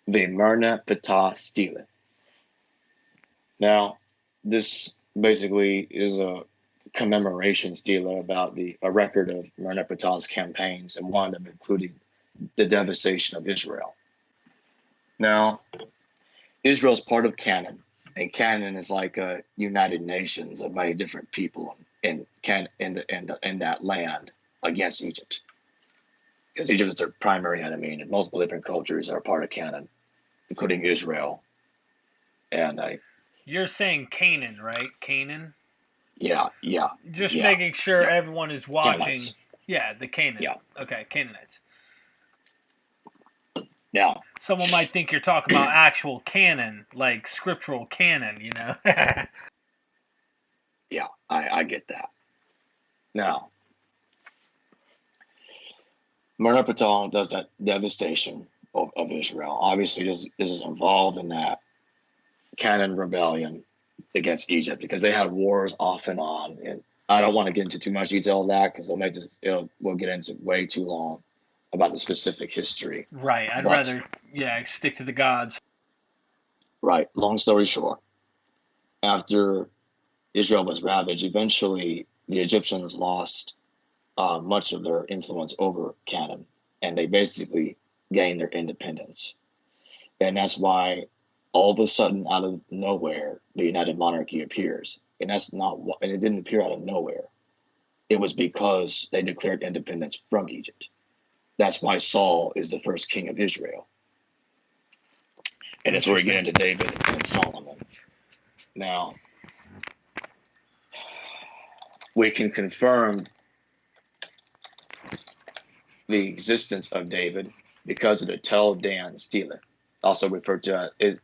the Myrna Ptah stele. Now, this basically is a commemoration stele about a record of Myrna Ptah's campaigns, and one of them including the devastation of Israel. Now, Israel is part of Canaan, and Canaan is like a United Nations of many different people in that land against Egypt. Because Egypt is their primary enemy, and multiple different cultures are part of Canaan, including Israel. And You're saying Canaan, right? Canaan? Yeah. Just making sure everyone is watching. Canaanites. Yeah, the Canaan. Yeah. Okay, Canaanites. Now, Someone might think you're talking about actual canon, like scriptural canon, you know? yeah, I get that. Now, Myrna Ptah does that devastation of Israel. Obviously, this is involved in that Canaan rebellion against Egypt, because they had wars off and on. And I don't want to get into too much detail of that because we'll get into way too long about the specific history. Right. I'd rather stick to the gods. Right. Long story short, after Israel was ravaged, eventually the Egyptians lost much of their influence over Canaan, and they basically gained their independence. And that's why all of a sudden, out of nowhere, the United Monarchy appears. And it didn't appear out of nowhere. It was because they declared independence from Egypt. That's why Saul is the first king of Israel. And that's where we get into David and Solomon. Now, we can confirm the existence of David because of the Tel Dan stele, also referred to as,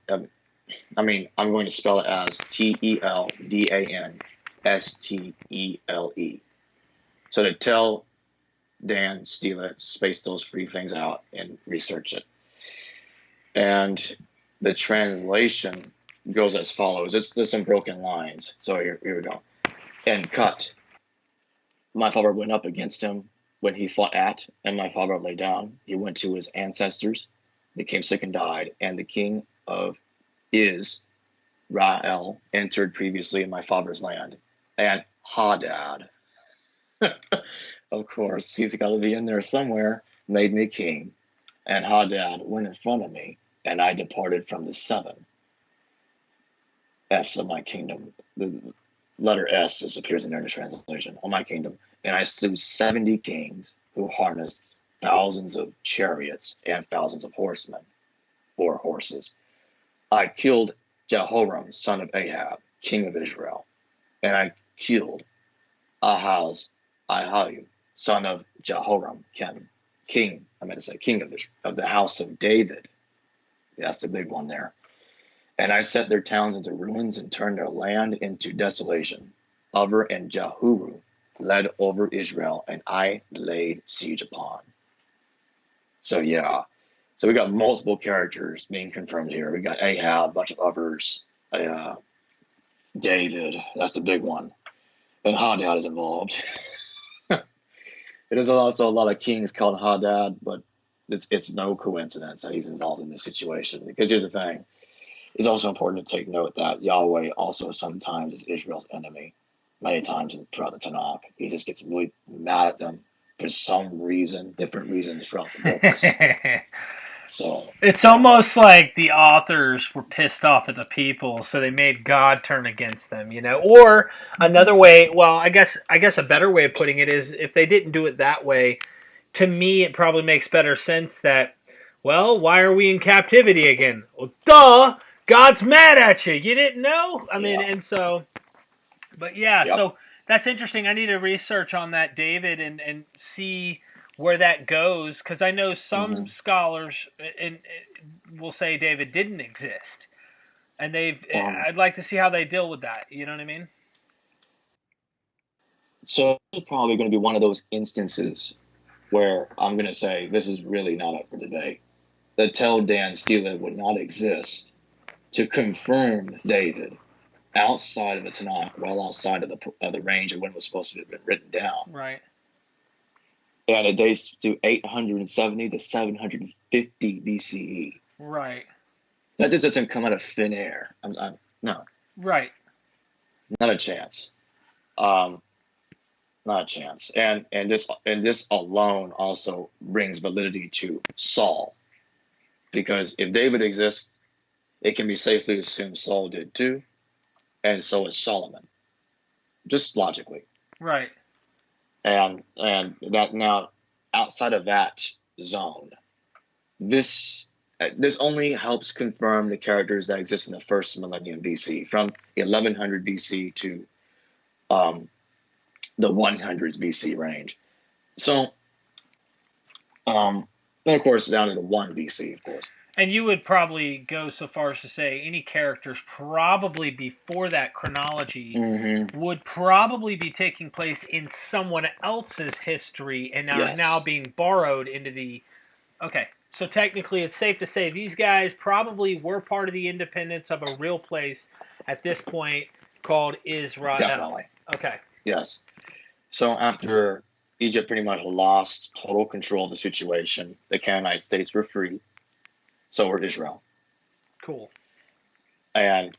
I'm going to spell it as Teldanstele. So the Tel Dan stele, space those three things out and research it. And the translation goes as follows. It's in broken lines. So here we go. And cut. My father went up against him when he fought and my father lay down. He went to his ancestors, became sick and died. And the king of Israel entered previously in my father's land. And Hadad, of course, he's got to be in there somewhere, made me king. And Hadad went in front of me, and I departed from the seven. S of my kingdom. The letter S just appears in the English translation. On my kingdom. And I slew 70 kings who harnessed thousands of chariots and thousands of horsemen or horses. I killed Jehoram, son of Ahab, king of Israel. And I killed Ahaziah, son of Jehoram, king of the house of David. That's the big one there. And I set their towns into ruins and turned their land into desolation. Uver and Jahuru led over Israel, and I laid siege upon. So yeah. So we got multiple characters being confirmed here. We got Ahab, a bunch of others, David, that's the big one. And Hadad is involved. There's also a lot of kings called Hadad, but it's no coincidence that he's involved in this situation. Because here's the thing. It's also important to take note that Yahweh also sometimes is Israel's enemy. Many times throughout the Tanakh. He just gets really mad at them for some reason, different reasons throughout the books. So it's almost like the authors were pissed off at the people, so they made God turn against them, you know. Or another way, well, I guess a better way of putting it is if they didn't do it that way, to me it probably makes better sense that, well, why are we in captivity again? Well, duh, God's mad at you. You didn't know? I mean, and so, but yeah, Yep. So that's interesting. I need to research on that, David, and see where that goes, because I know some scholars will say David didn't exist, and I'd like to see how they deal with that. You know what I mean? So it's probably going to be one of those instances where I'm going to say this is really not up for debate. The Tel Dan Stela would not exist to confirm David outside of the Tanakh, well outside of the range of when it was supposed to have been written down. Right. And it dates to 870 to 750 BCE. Right. That just doesn't come out of thin air. No. Right. Not a chance. Not a chance. And this alone also brings validity to Saul. Because if David exists, it can be safely assumed Saul did too. And so is Solomon. Just logically. Right. And that now outside of that zone, this only helps confirm the characters that exist in the first millennium BC, from 1100 BC to the 100s BC range. So, and of course down to the 1 BC, of course. And you would probably go so far as to say any characters probably before that chronology would probably be taking place in someone else's history and now being borrowed into the... Okay, so technically it's safe to say these guys probably were part of the independence of a real place at this point called Israel. Definitely. Okay. Yes. So after Egypt pretty much lost total control of the situation, the Canaanite states were free. So were Israel. Cool. And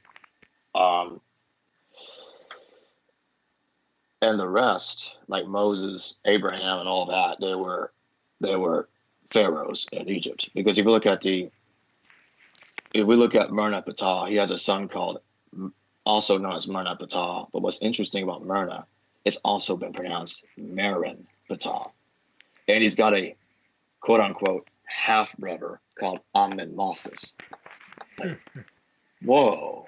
the rest, like Moses, Abraham, and all that, they were pharaohs in Egypt. Because if we look at Mernah Ptah, he has a son called, also known as Mernah Ptah. But what's interesting about Mernah, it's also been pronounced Meron Ptah, and he's got a quote unquote half-brother called Amen-Moses. Like, whoa,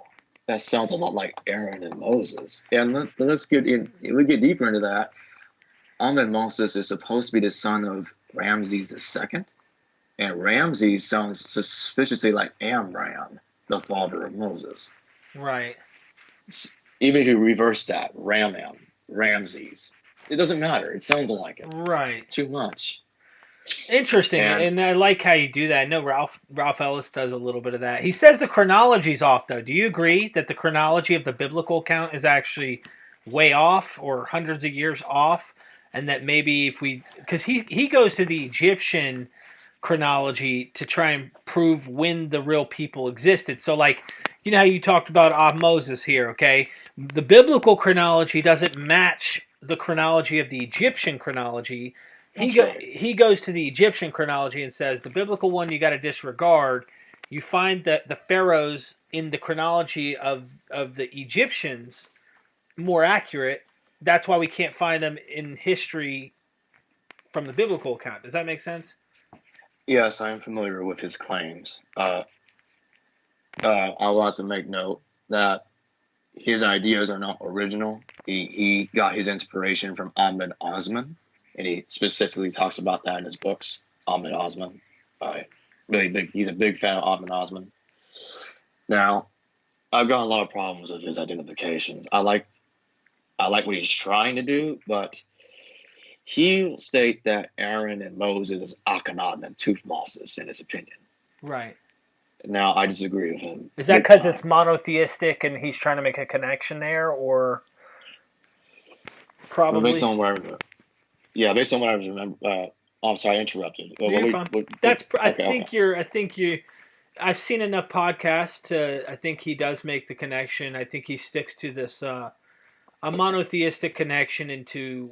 that sounds a lot like Aaron and Moses. And let's get in. If we get deeper into that, Amen-Moses is supposed to be the son of Ramses II, and Ramses sounds suspiciously like Amram, the father of Moses. Right. Even if you reverse that, Ramses, it doesn't matter. It sounds like it. Right. Too much. Interesting, and I like how you do that. I know Ralph Ellis does a little bit of that. He says the chronology's off, though. Do you agree that the chronology of the biblical account is actually way off or hundreds of years off? And that maybe if because he goes to the Egyptian chronology to try and prove when the real people existed. So like, you know how you talked about Moses here, okay? The biblical chronology doesn't match the chronology of the Egyptian chronology. He goes to the Egyptian chronology and says the biblical one you got to disregard. you find that the pharaohs in the chronology of the Egyptians more accurate. That's why we can't find them in history from the biblical account. Does that make sense? Yes, I am familiar with his claims. I will have to make note that his ideas are not original. He got his inspiration from Ahmed Osman, and he specifically talks about that in his books. Ahmed Osman, really big. He's a big fan of Ahmed Osman. Now, I've got a lot of problems with his identifications. I like what he's trying to do, but he will state that Aaron and Moses is Akhenaten and Tuthmosis in his opinion. Right. Now, I disagree with him. Is that because it's monotheistic and he's trying to make a connection there, or probably? Well, based on what I remember. I'm sorry, I interrupted. You're fine. I think you. I've seen enough podcasts. I think he does make the connection. I think he sticks to this a monotheistic connection into.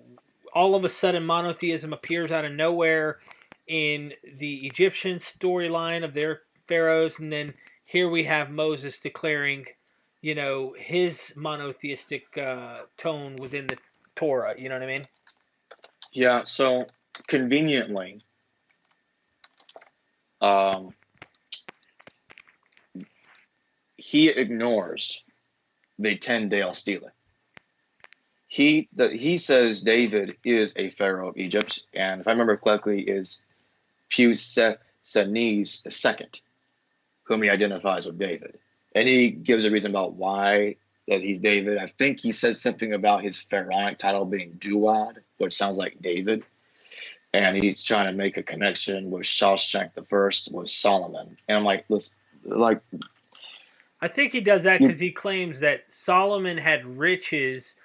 All of a sudden, monotheism appears out of nowhere in the Egyptian storyline of their pharaohs, and then here we have Moses declaring, his monotheistic tone within the Torah. You know what I mean? Yeah. So conveniently, he ignores the 10-day stele. He says David is a pharaoh of Egypt, and if I remember correctly, is Pusenes II, whom he identifies with David. And he gives a reason about why that he's David. I think he says something about his pharaonic title being Duad, which sounds like David. And he's trying to make a connection with Shawshank I with Solomon. And I'm like, listen, I think he does that because he claims that Solomon had riches,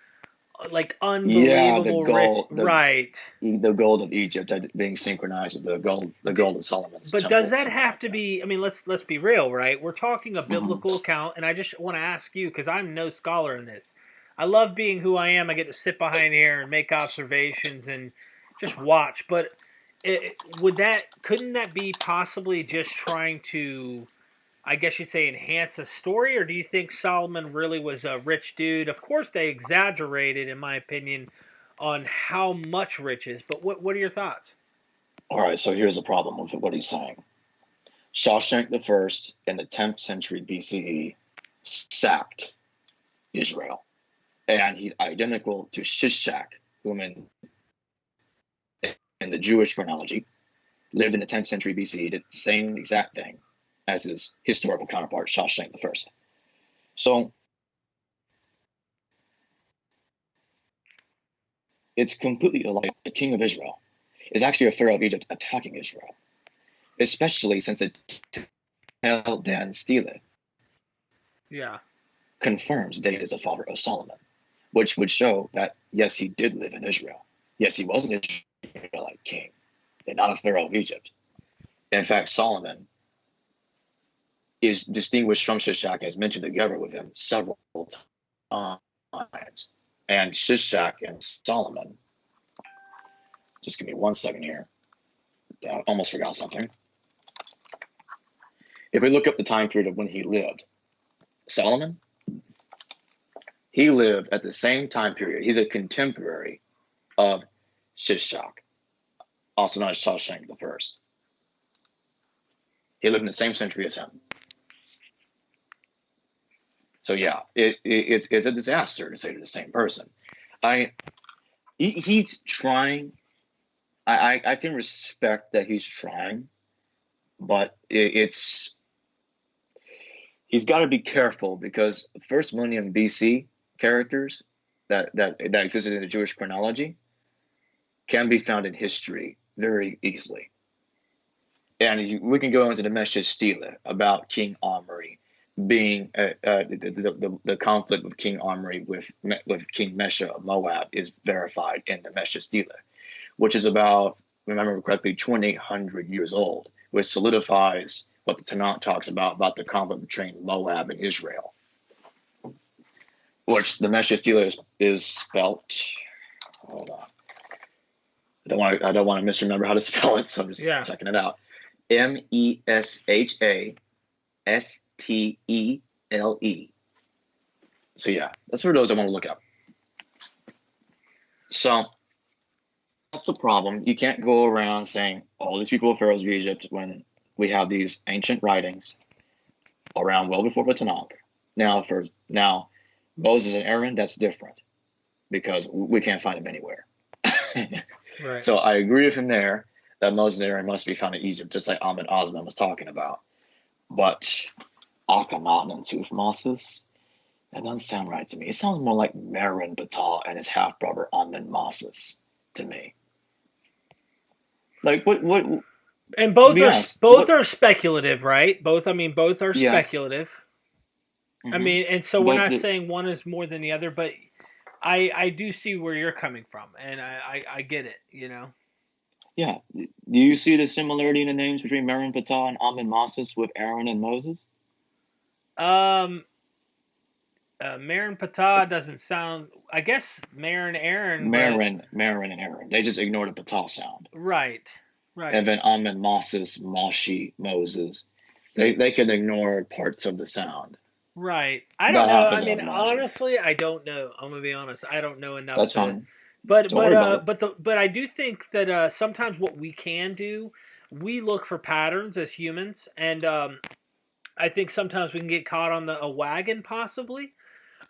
like unbelievable gold, right? The gold of Egypt being synchronized with the gold of Solomon's. But does that have to be? I mean, let's be real, right? We're talking a biblical account, and I just want to ask you because I'm no scholar in this. I love being who I am. I get to sit behind here and make observations and just watch. But couldn't that be possibly just trying to, I guess you'd say, enhance a story? Or do you think Solomon really was a rich dude? Of course they exaggerated, in my opinion, on how much riches. But what are your thoughts? All right, so here's the problem with what he's saying. Shawshank I in the 10th century BCE sacked Israel. And he's identical to Shishak, whom in the Jewish chronology lived in the 10th century BCE, did the same exact thing as his historical counterpart, Shawshank I. So it's completely alike. The king of Israel is actually a pharaoh of Egypt attacking Israel, especially since the Tel Dan Stele confirms David is a father of Solomon, which would show that, yes, he did live in Israel. Yes, he was an Israelite king, and not a pharaoh of Egypt. In fact, Solomon is distinguished from Shishak and is mentioned together with him several times. And Shishak and Solomon, just give me 1 second here. I almost forgot something. If we look up the time period of when he lived, Solomon, he lived at the same time period. He's a contemporary of Shishak, also known as Shawshank I. He lived in the same century as him. So yeah, it's a disaster to say to the same person. He's trying. I can respect that he's trying, but he's got to be careful because first millennium BC characters that existed in the Jewish chronology can be found in history very easily. And we can go into the Mesha Stele about King Omri being the conflict with King Omri with King Mesha of Moab is verified in the Mesha Stele, which is about, if I remember correctly, 2,800 years old, which solidifies what the Tanakh talks about the conflict between Moab and Israel, which the Mesha Stele is spelt. Hold on. I don't want to misremember how to spell it, so I'm just checking it out. Mesha Stele. So yeah, that's for those that want to look up. So that's the problem. You can't go around saying all these people were pharaohs of Egypt when we have these ancient writings around well before the Tanakh. Now, Moses and Aaron, that's different because we can't find them anywhere. Right. So I agree with him there that Moses and Aaron must be found in Egypt, just like Ahmed Osman was talking about. But Akhenaten and Tuthmosis, that doesn't sound right to me. It sounds more like Meron Batal and his half brother Amen Moses to me. Like what? And both What? are speculative, right? Both are Yes. speculative. Mm-hmm. I mean, and so we're But not saying one is more than the other, but I do see where you're coming from, and I get it, you know. yeah, do you see the similarity in the names between Meron Batal and Amen Moses with Aaron and Moses? Marin Patah doesn't sound. I guess Marin Aaron, but Meron and Aaron. They just ignore the Batal sound. right. And then Amen Moses, Moshi, Moses. They can ignore parts of the sound. Right. I don't That know. happens, I I mean, would imagine. honestly, I don't know. I'm gonna be honest. I don't know enough That's to. fine. But Don't worry about it. but I do think that sometimes what we can do, we look for patterns as humans, and I think sometimes we can get caught on a wagon possibly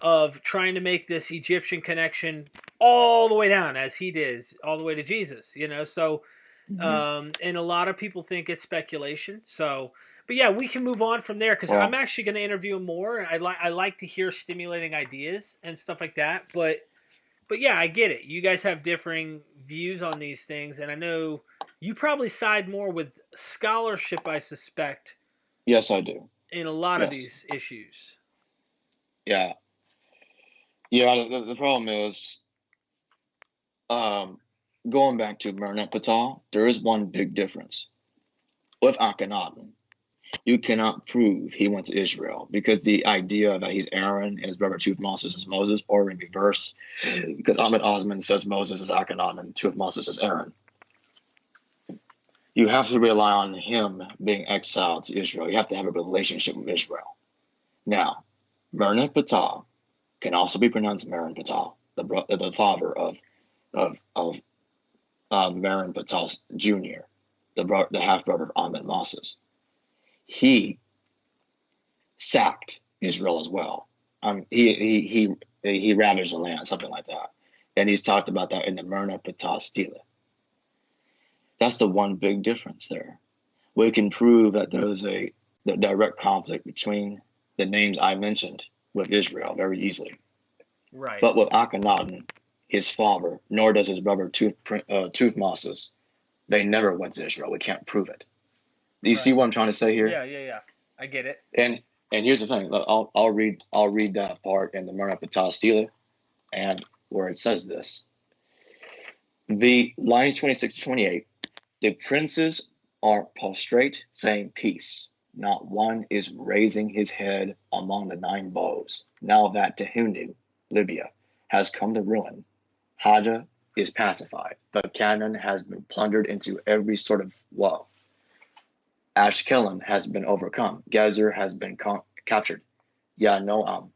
of trying to make this Egyptian connection all the way down as he did, all the way to Jesus. You know, so and a lot of people think it's speculation. So, but yeah, we can move on from there because Well, I'm actually going to interview him more. I like to hear stimulating ideas and stuff like that. But yeah, I get it. You guys have differing views on these things, and I know you probably side more with scholarship, I suspect, yes, I do. in a lot of Yes. these issues. Yeah. Yeah, the problem is, going back to Mernat Patal, there is one big difference. With Akhenaten, you cannot prove he went to Israel because the idea that he's Aaron and his brother Tuthmosis is Moses, or in reverse, because Ahmed Osman says Moses is Akhenaten and Tuthmosis is Aaron. You have to rely on him being exiled to Israel. You have to have a relationship with Israel. Now, Mernat Patal can also be pronounced Meron Patal, the father of Meron Patal Jr., the half brother of Ahmed Moses. He sacked Israel as well. He ravaged the land, something like that, and he's talked about that in the Mernat Patal Stele. That's the one big difference there. We can prove that there was the direct conflict between the names I mentioned with Israel very easily. Right. But with Akhenaten, his father, nor does his brother Tuthmosis, they never went to Israel. We can't prove it. Do you see what I'm trying to say here? Yeah. I get it. And here's the thing. I'll read that part in the Mernat Patal Stele, and where it says this. The lines 26 to 28. The princes are prostrate, saying peace. Not one is raising his head among the 9 bows. Now that Tehunu, Libya, has come to ruin, Haja is pacified, but Canaan has been plundered into every sort of woe. Ashkelon has been overcome. Gezer has been captured. Yanoam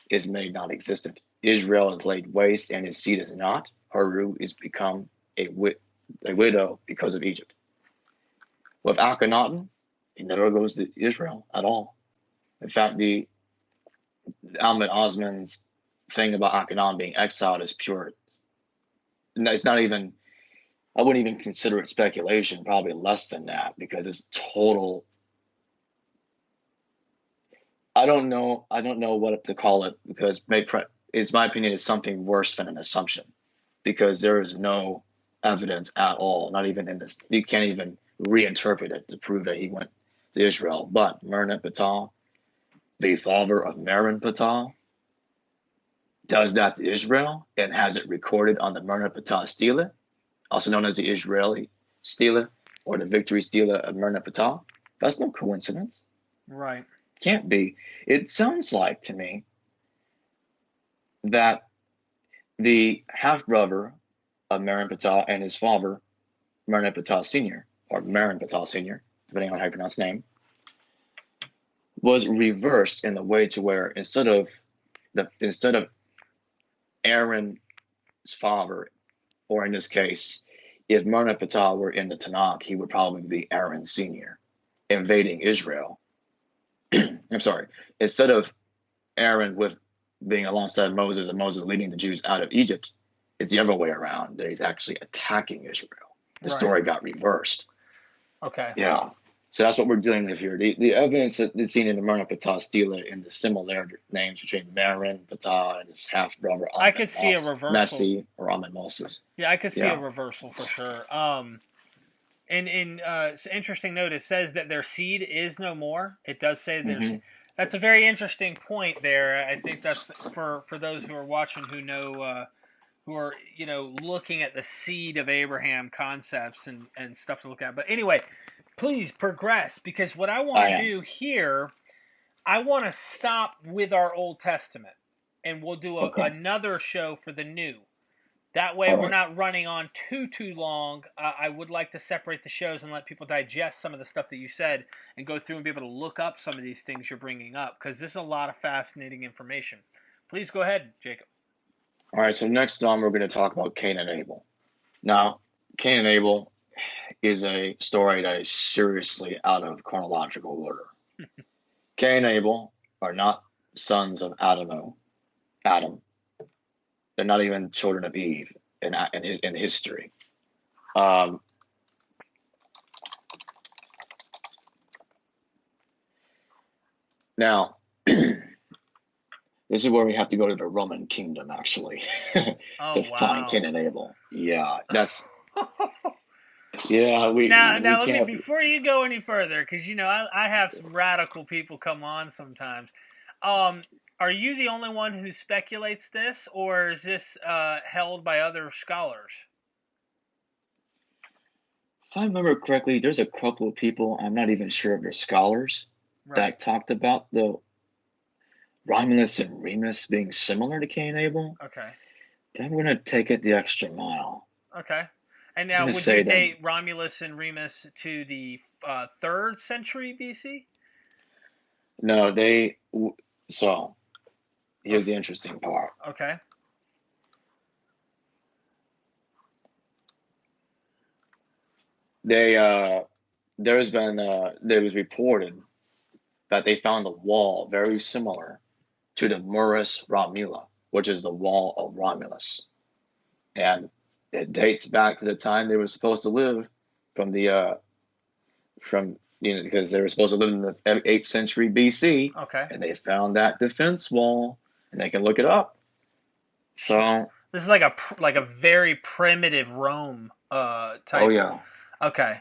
is made non-existent. Israel is laid waste, and his seed is not. Haru is become a widow because of Egypt. With Akhenaten, he never goes to Israel at all. In fact, the Ahmed Osman's thing about Akhenaten being exiled is pure. It's not even. I wouldn't even consider it speculation. Probably less than that because it's total. I don't know what to call it because it's my opinion. It's something worse than an assumption because there is no evidence at all. Not even in this. You can't even reinterpret it to prove that he went to Israel. But Mernat Patal, the father of Meron Patal, does that to Israel and has it recorded on the Mernat Patal Stele, also known as the Israeli Stele or the Victory Stele of Mernat Patal. That's no coincidence. Right. Can't be. It sounds like to me that the half-brother of Meron Patal and his father, Mernat Patal Sr., or Meron Patal Sr., depending on how you pronounce his name, was reversed in the way to where instead of Aaron's father, or in this case, if Merneptah were in the Tanakh, he would probably be Aaron Sr. invading Israel. I'm sorry. Instead of Aaron with being alongside Moses and Moses leading the Jews out of Egypt, it's the other way around, that he's actually attacking Israel. The story got reversed. Okay. Yeah. So that's what we're dealing with here. The evidence that's seen in the Merneptah stele in the similar names between Merneptah and his half brother. I could see a reversal. Messi or Ahmed Moses. Yeah, I could see a reversal for sure. And it's an interesting note. It says that their seed is no more. It does say there's. That's a very interesting point there. I think that's for those who are watching who know. Who are looking at the seed of Abraham concepts and stuff to look at. But anyway, please progress, because what I want to do here, I want to stop with our Old Testament, and we'll do another show for the New. That way we're not running on too long. I would like to separate the shows and let people digest some of the stuff that you said and go through and be able to look up some of these things you're bringing up, because this is a lot of fascinating information. Please go ahead, Jacob. All right, so next on we're going to talk about Cain and Abel. Now, Cain and Abel is a story that is seriously out of chronological order. Cain and Abel are not sons of Adam. They're not even children of Eve in history. Now, this is where we have to go to the Roman kingdom, actually, to find Cain and Abel. Yeah, that's... Yeah, Now, let me, before you go any further, because, I have some radical people come on sometimes. Are you the only one who speculates this, or is this held by other scholars? If I remember correctly, there's a couple of people, I'm not even sure if they're scholars, that talked about the Romulus and Remus being similar to Cain and Abel. Okay. But I'm going to take it the extra mile. Okay. And now, would you date Romulus and Remus to the 3rd century BC? No, so here's the interesting part. Okay. There was reported that they found a wall very similar to the Murus Romula, which is the wall of Romulus. And it dates back to the time they were supposed to live because they were supposed to live in the 8th century BC. Okay. And they found that defense wall, and they can look it up. So this is like a very primitive Rome type. Oh yeah. Okay.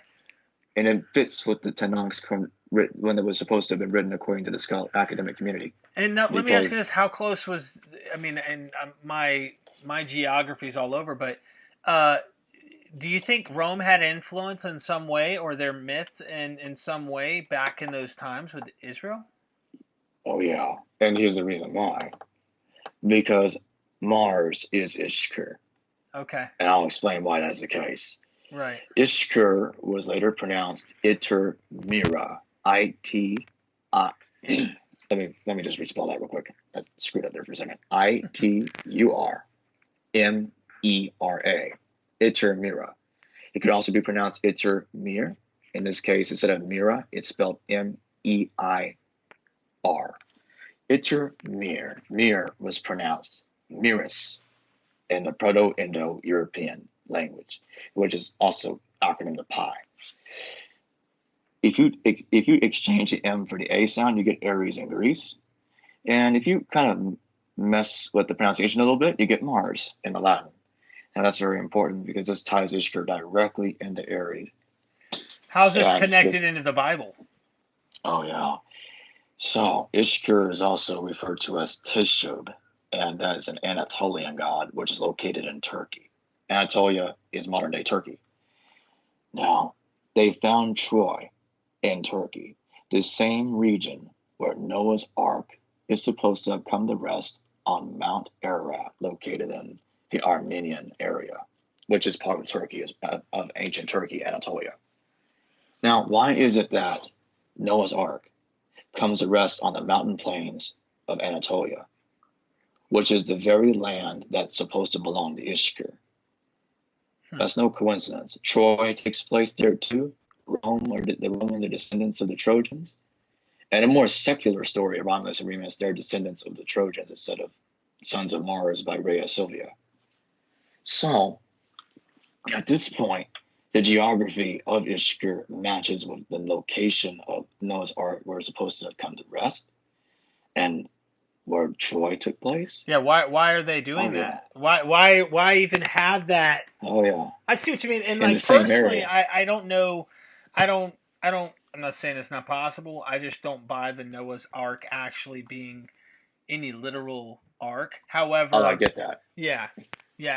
And it fits with the Tanakh's when it was supposed to have been written according to the academic community. And now, let me ask you this: how close was? I mean, and my geography's all over, but do you think Rome had influence in some way, or their myths in some way back in those times with Israel? Oh yeah, and here's the reason why: because Mars is Ishkur. Okay. And I'll explain why that's the case. Right. Ishkur was later pronounced Iter-Mira. I-T-I. Let me just respell that real quick. I screwed up there for a second. I-T-U-R-M-E-R-A. Iter-Mira. It could also be pronounced Iter-Mir. In this case, instead of Mira, it's spelled M-E-I-R. Iter-Mir. Mir was pronounced Miris in the Proto-Indo-European language, which is also acronym to pi. If you exchange the M for the A sound, you get Aries in Greece. And if you kind of mess with the pronunciation a little bit, you get Mars in the Latin. And that's very important because this ties Ishkur directly into Aries. How's this connected into the Bible? Oh, yeah. So Ishkur is also referred to as Tishub, and that is an Anatolian god, which is located in Turkey. Anatolia is modern-day Turkey. Now, they found Troy in Turkey, the same region where Noah's Ark is supposed to have come to rest on Mount Ararat, located in the Armenian area, which is part of Turkey, of ancient Turkey, Anatolia. Now, why is it that Noah's Ark comes to rest on the mountain plains of Anatolia, which is the very land that's supposed to belong to Ishkur. That's no coincidence. Troy takes place there too. Rome, or the Roman, the descendants of the Trojans. And a more secular story, Romulus and Remus, they're descendants of the Trojans instead of sons of Mars by Rhea Silvia. So, at this point, the geography of Ishkur matches with the location of Noah's Ark where it's supposed to come to rest, and where Troy took place. Yeah, why are they doing that? Why even have that? Oh yeah. I see what you mean. And In like the same personally, area. I don't know. I'm not saying it's not possible. I just don't buy the Noah's Ark actually being any literal ark. However, Oh, I get that. yeah.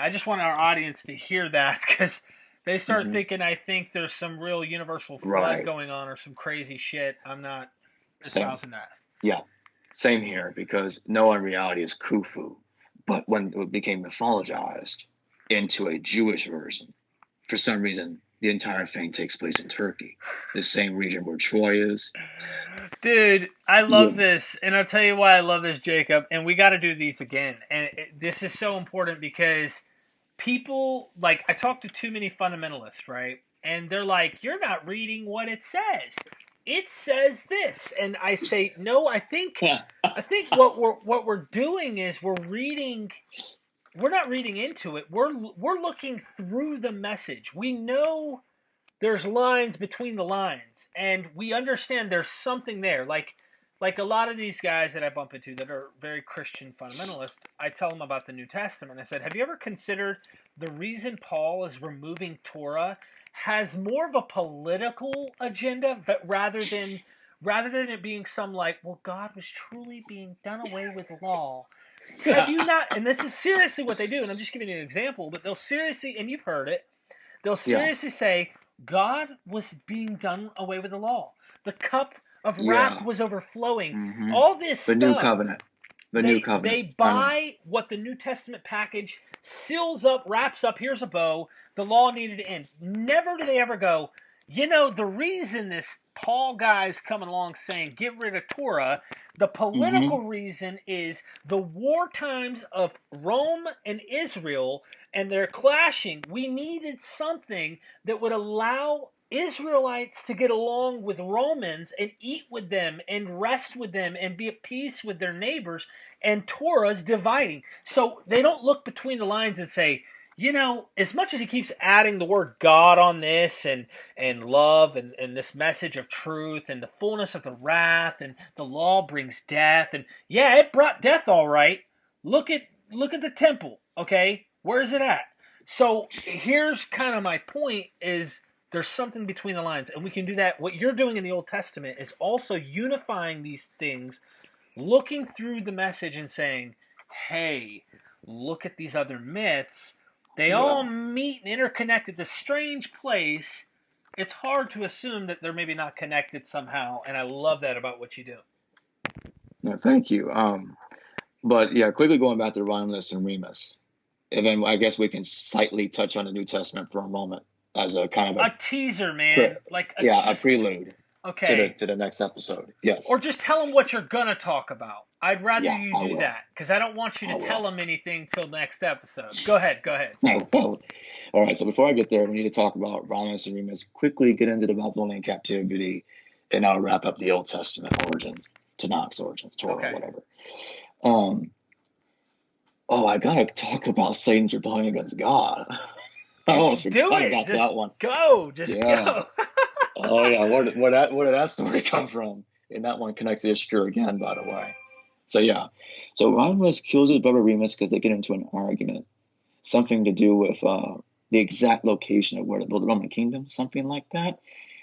I just want our audience to hear that because they start thinking I think there's some real universal flood Right. going on or some crazy shit. I'm not Same. espousing that. Yeah, same here, because Noah in reality is Khufu, but when it became mythologized into a Jewish version, for some reason, the entire thing takes place in Turkey, the same region where Troy is. Dude, I love Yeah. this, and I'll tell you why I love this, Jacob. And we got to do these again. And this is so important because people, like, I talk to too many fundamentalists, right? And they're like, "You're not reading what it says. It says this." And I say, "No, I think what we're doing is we're reading. We're not reading into it. We're looking through the message. We know." There's lines between the lines, and we understand there's something there. Like a lot of these guys that I bump into that are very Christian fundamentalists, I tell them about the New Testament. I said, have you ever considered the reason Paul is removing Torah has more of a political agenda, but rather than it being some like, well, God was truly being done away with law. Have you not? And this is seriously what they do, and I'm just giving you an example, but they'll seriously, and you've heard it, they'll seriously say, God was being done away with the law. The cup of wrath was overflowing. All this The stuff. new covenant. New covenant. They buy what the New Testament package seals up, wraps up. Here's a bow. The law needed to end. Never do they ever go, the reason this Paul guy's coming along saying get rid of Torah, the political reason is the war times of Rome and Israel, and they're clashing. We needed something that would allow Israelites to get along with Romans and eat with them and rest with them and be at peace with their neighbors, and Torah's dividing. So they don't look between the lines and say, as much as he keeps adding the word God on this and love and this message of truth and the fullness of the wrath and the law brings death, and yeah, it brought death all right. Look at the temple, okay? Where's it at? So here's kind of my point is there's something between the lines, and we can do that. What you're doing in the Old Testament is also unifying these things, looking through the message and saying, hey, look at these other myths. They all meet and interconnect at this strange place. It's hard to assume that they're maybe not connected somehow, and I love that about what you do. No, thank you. But yeah, quickly going back to Romulus and Remus, and then I guess we can slightly touch on the New Testament for a moment as a kind of a teaser, man. A prelude. Okay. To the next episode. Yes. Or just tell them what you're gonna talk about. I'd rather you I do will. that because I don't want you to tell them anything till next episode. Go ahead. All right. So before I get there, we need to talk about Romulus and Remus. Quickly get into the Babylonian captivity, and I'll wrap up the Old Testament origins, Tanakh's origins, Torah, whatever. I gotta talk about Satan's rebellion against God. I almost forgot about that one. Go. Oh yeah, where did that story come from? And that one connects to Ishkur again, by the way. So Romulus kills his brother Remus because they get into an argument, something to do with the exact location of where to build the Roman kingdom, something like that.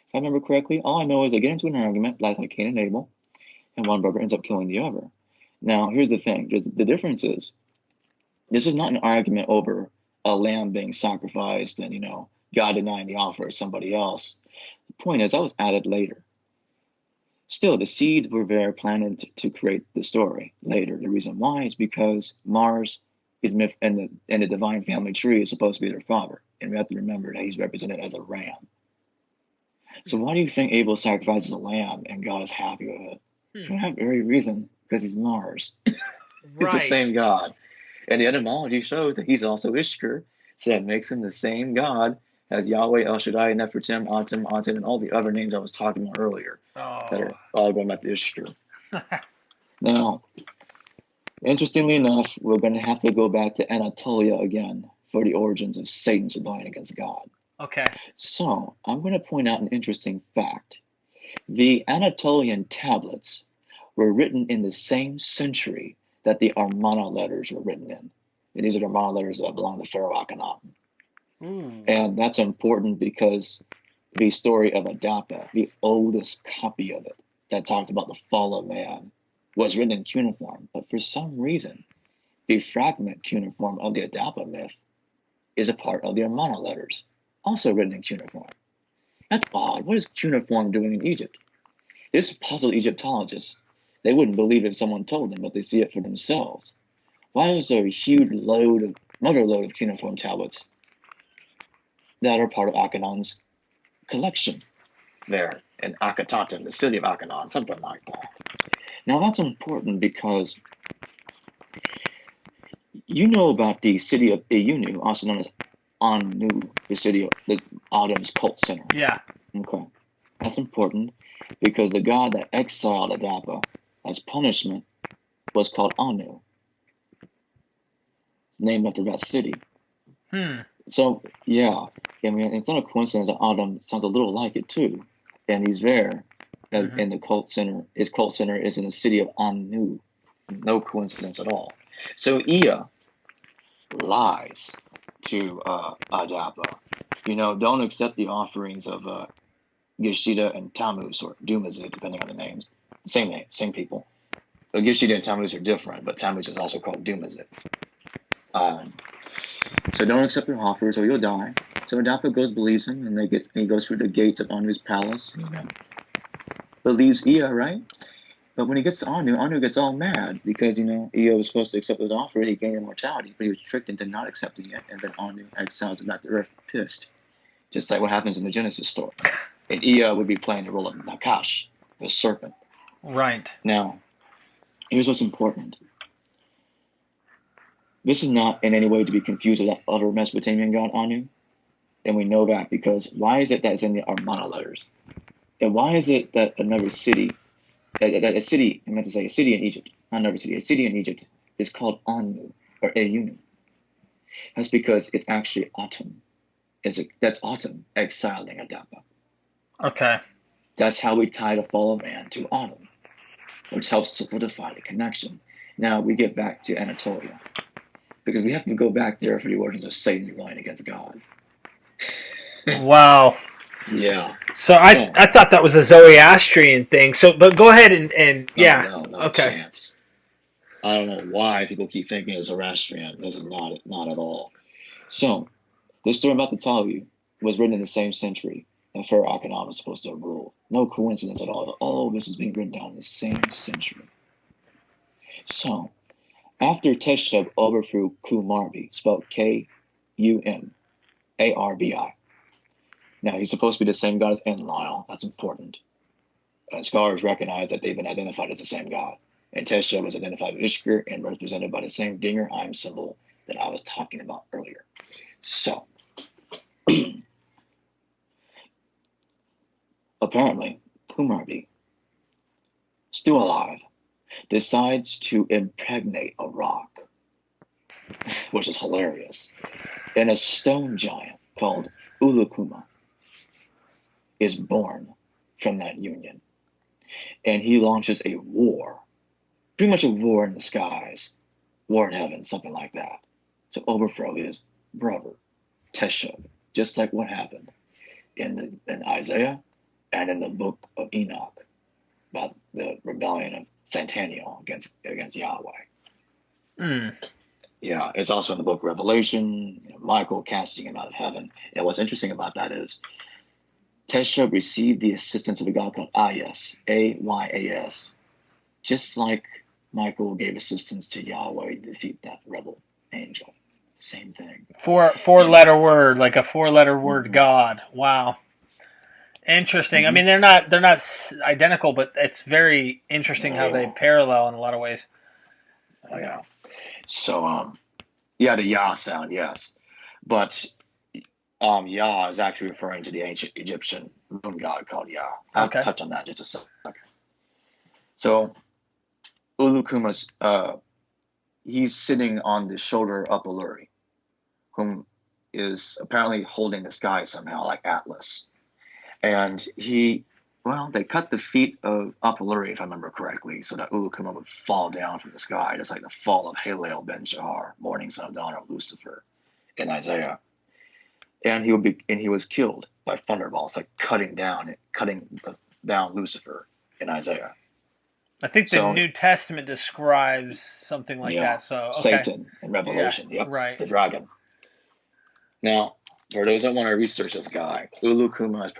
If I remember correctly, all I know is they get into an argument, like Cain and Abel, and one brother ends up killing the other. Now, here's the thing: the difference is, this is not an argument over a lamb being sacrificed and God denying the offer of somebody else. The point is, that was added later. Still, the seeds were there planted to create the story later. The reason why is because Mars is myth, and the divine family tree is supposed to be their father, and we have to remember that he's represented as a ram. So why do you think Abel sacrifices a lamb and God is happy with it? For that very reason, because he's Mars. It's Right. the same God. And the etymology shows that he's also Ishkur, so that makes him the same God as Yahweh, El Shaddai, Nefertim, Atum, Aten, and all the other names I was talking about earlier that are all going back to Ishkur. Now, interestingly enough, we're going to have to go back to Anatolia again for the origins of Satan's rebellion against God. Okay. So, I'm going to point out an interesting fact. The Anatolian tablets were written in the same century that the Amarna letters were written in. And these are the Amarna letters that belong to Pharaoh Akhenaten. And that's important because the story of Adapa, the oldest copy of it that talked about the fall of man, was written in cuneiform. But for some reason, the fragment cuneiform of the Adapa myth is a part of the Amarna letters, also written in cuneiform. That's odd. What is cuneiform doing in Egypt? This puzzled Egyptologists. They wouldn't believe if someone told them, but they see it for themselves. Why is there a huge another load of cuneiform tablets that are part of Akhenon's collection there in Akhetaten, the city of Akhenon, something like that? Now that's important because you know about the city of Iyunu, also known as Anu, the city of the Adam's cult center. Yeah. Okay. That's important because the god that exiled Adapa as punishment was called Anu. It's named after that city. So, yeah, I mean, it's not a coincidence that Adam sounds a little like it too. And he's there, and the cult center, his cult center is in the city of Anu. No coincidence at all. So Ea lies to Adapa. You know, don't accept the offerings of Gishida and Tammuz, or Dumazid, depending on the names. Same name, same people. Gishida and Tammuz are different, but Tammuz is also called Dumazid. So don't accept their offers or you'll die. So Adapa believes him, and he goes through the gates of Anu's palace. Believes Ea, right? But when he gets to Anu gets all mad because, Ea was supposed to accept his offer. He gained immortality, but he was tricked into not accepting it, and then Anu exiles him back to Earth, pissed. Just like what happens in the Genesis story. And Ea would be playing the role of Nakash, the serpent. Right. Now, here's what's important. This is not in any way to be confused with that other Mesopotamian god Anu. And we know that because why is it that it's in the Amarna letters? And why is it that another city, a city in Egypt, not another city, a city in Egypt is called Anu or Eunu? That's because it's actually Atum. That's Atum exiling Adapa. Okay. That's how we tie the fall of man to Atum, which helps solidify the connection. Now we get back to Anatolia, because we have to go back there for the origins of Satan's rebellion against God. Wow. Yeah. So I thought that was a Zoroastrian thing. So, but go ahead and yeah. No Okay. chance. I don't know why people keep thinking it's Zoroastrian. This is not at all. So, this story I'm about to tell you was written in the same century that Pharaoh Akhenaten was supposed to rule. No coincidence at all. All of this is being written down in the same century. So, after Cashapp overthrew Kumarbi, spelled Kumarbi. Now, he's supposed to be the same god as Enlil. That's important. And scholars recognize that they've been identified as the same god. And Cashapp was identified with Ishkur and represented by the same Dinger Im symbol that I was talking about earlier. So, apparently, Kumarbi, still alive, decides to impregnate a rock, which is hilarious. And a stone giant called Ulukuma is born from that union. And he launches a war, pretty much a war in the skies, war in heaven, something like that, to overthrow his brother, Cashapp, just like what happened in Isaiah and in the book of Enoch about the rebellion of Santaniel against Yahweh. Yeah, it's also in the book of Revelation, Michael casting him out of heaven. And what's interesting about that is Cashapp received the assistance of a god called Ayas, Ayas, just like Michael gave assistance to Yahweh to defeat that rebel angel. Same thing. Four-letter word, like a four-letter word God. Wow. Interesting. I mean, they're not identical, but it's very interesting how they parallel in a lot of ways. Oh, yeah. So, yeah, the Yah sound, yes. But Yah is actually referring to the ancient Egyptian moon god called Yah. I'll touch on that in just a second. So, Ulukuma's, he's sitting on the shoulder of Uluri, whom is apparently holding the sky somehow, like Atlas. And they cut the feet of Apoluri, if I remember correctly, so that Ulukuma would fall down from the sky, just like the fall of Halel ben Shahar, morning son of dawn of Lucifer, in Isaiah. And he was killed by thunderbolts, like cutting down Lucifer in Isaiah. I think the New Testament describes something like that. So Satan in Revelation, right, the dragon. Now, for those that want to research this guy, Ulukuma is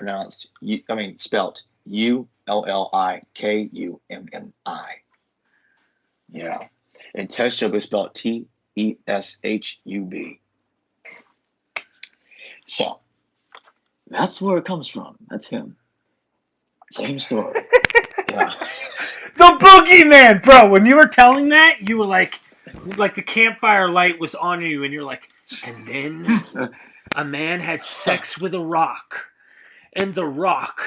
spelt Ullikummi. Yeah. And Teshup is spelled Teshub. So, that's where it comes from. That's him. Same story. Yeah. The boogeyman, bro. When you were telling that, you were like the campfire light was on you, and you're like, and then a man had sex with a rock, and the rock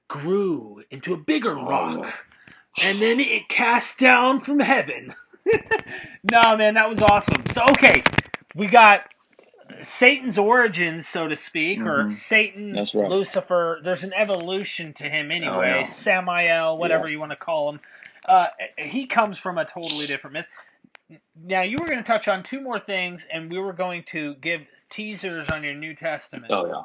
grew into a bigger rock, and then it cast down from heaven. No, man, that was awesome. So, okay, we got Satan's origins, so to speak, or Satan, That's right. Lucifer. There's an evolution to him anyway. Oh, yeah. Samael, whatever you want to call him. He comes from a totally different myth. Now, you were going to touch on two more things, and we were going to give teasers on your New Testament. Oh, yeah.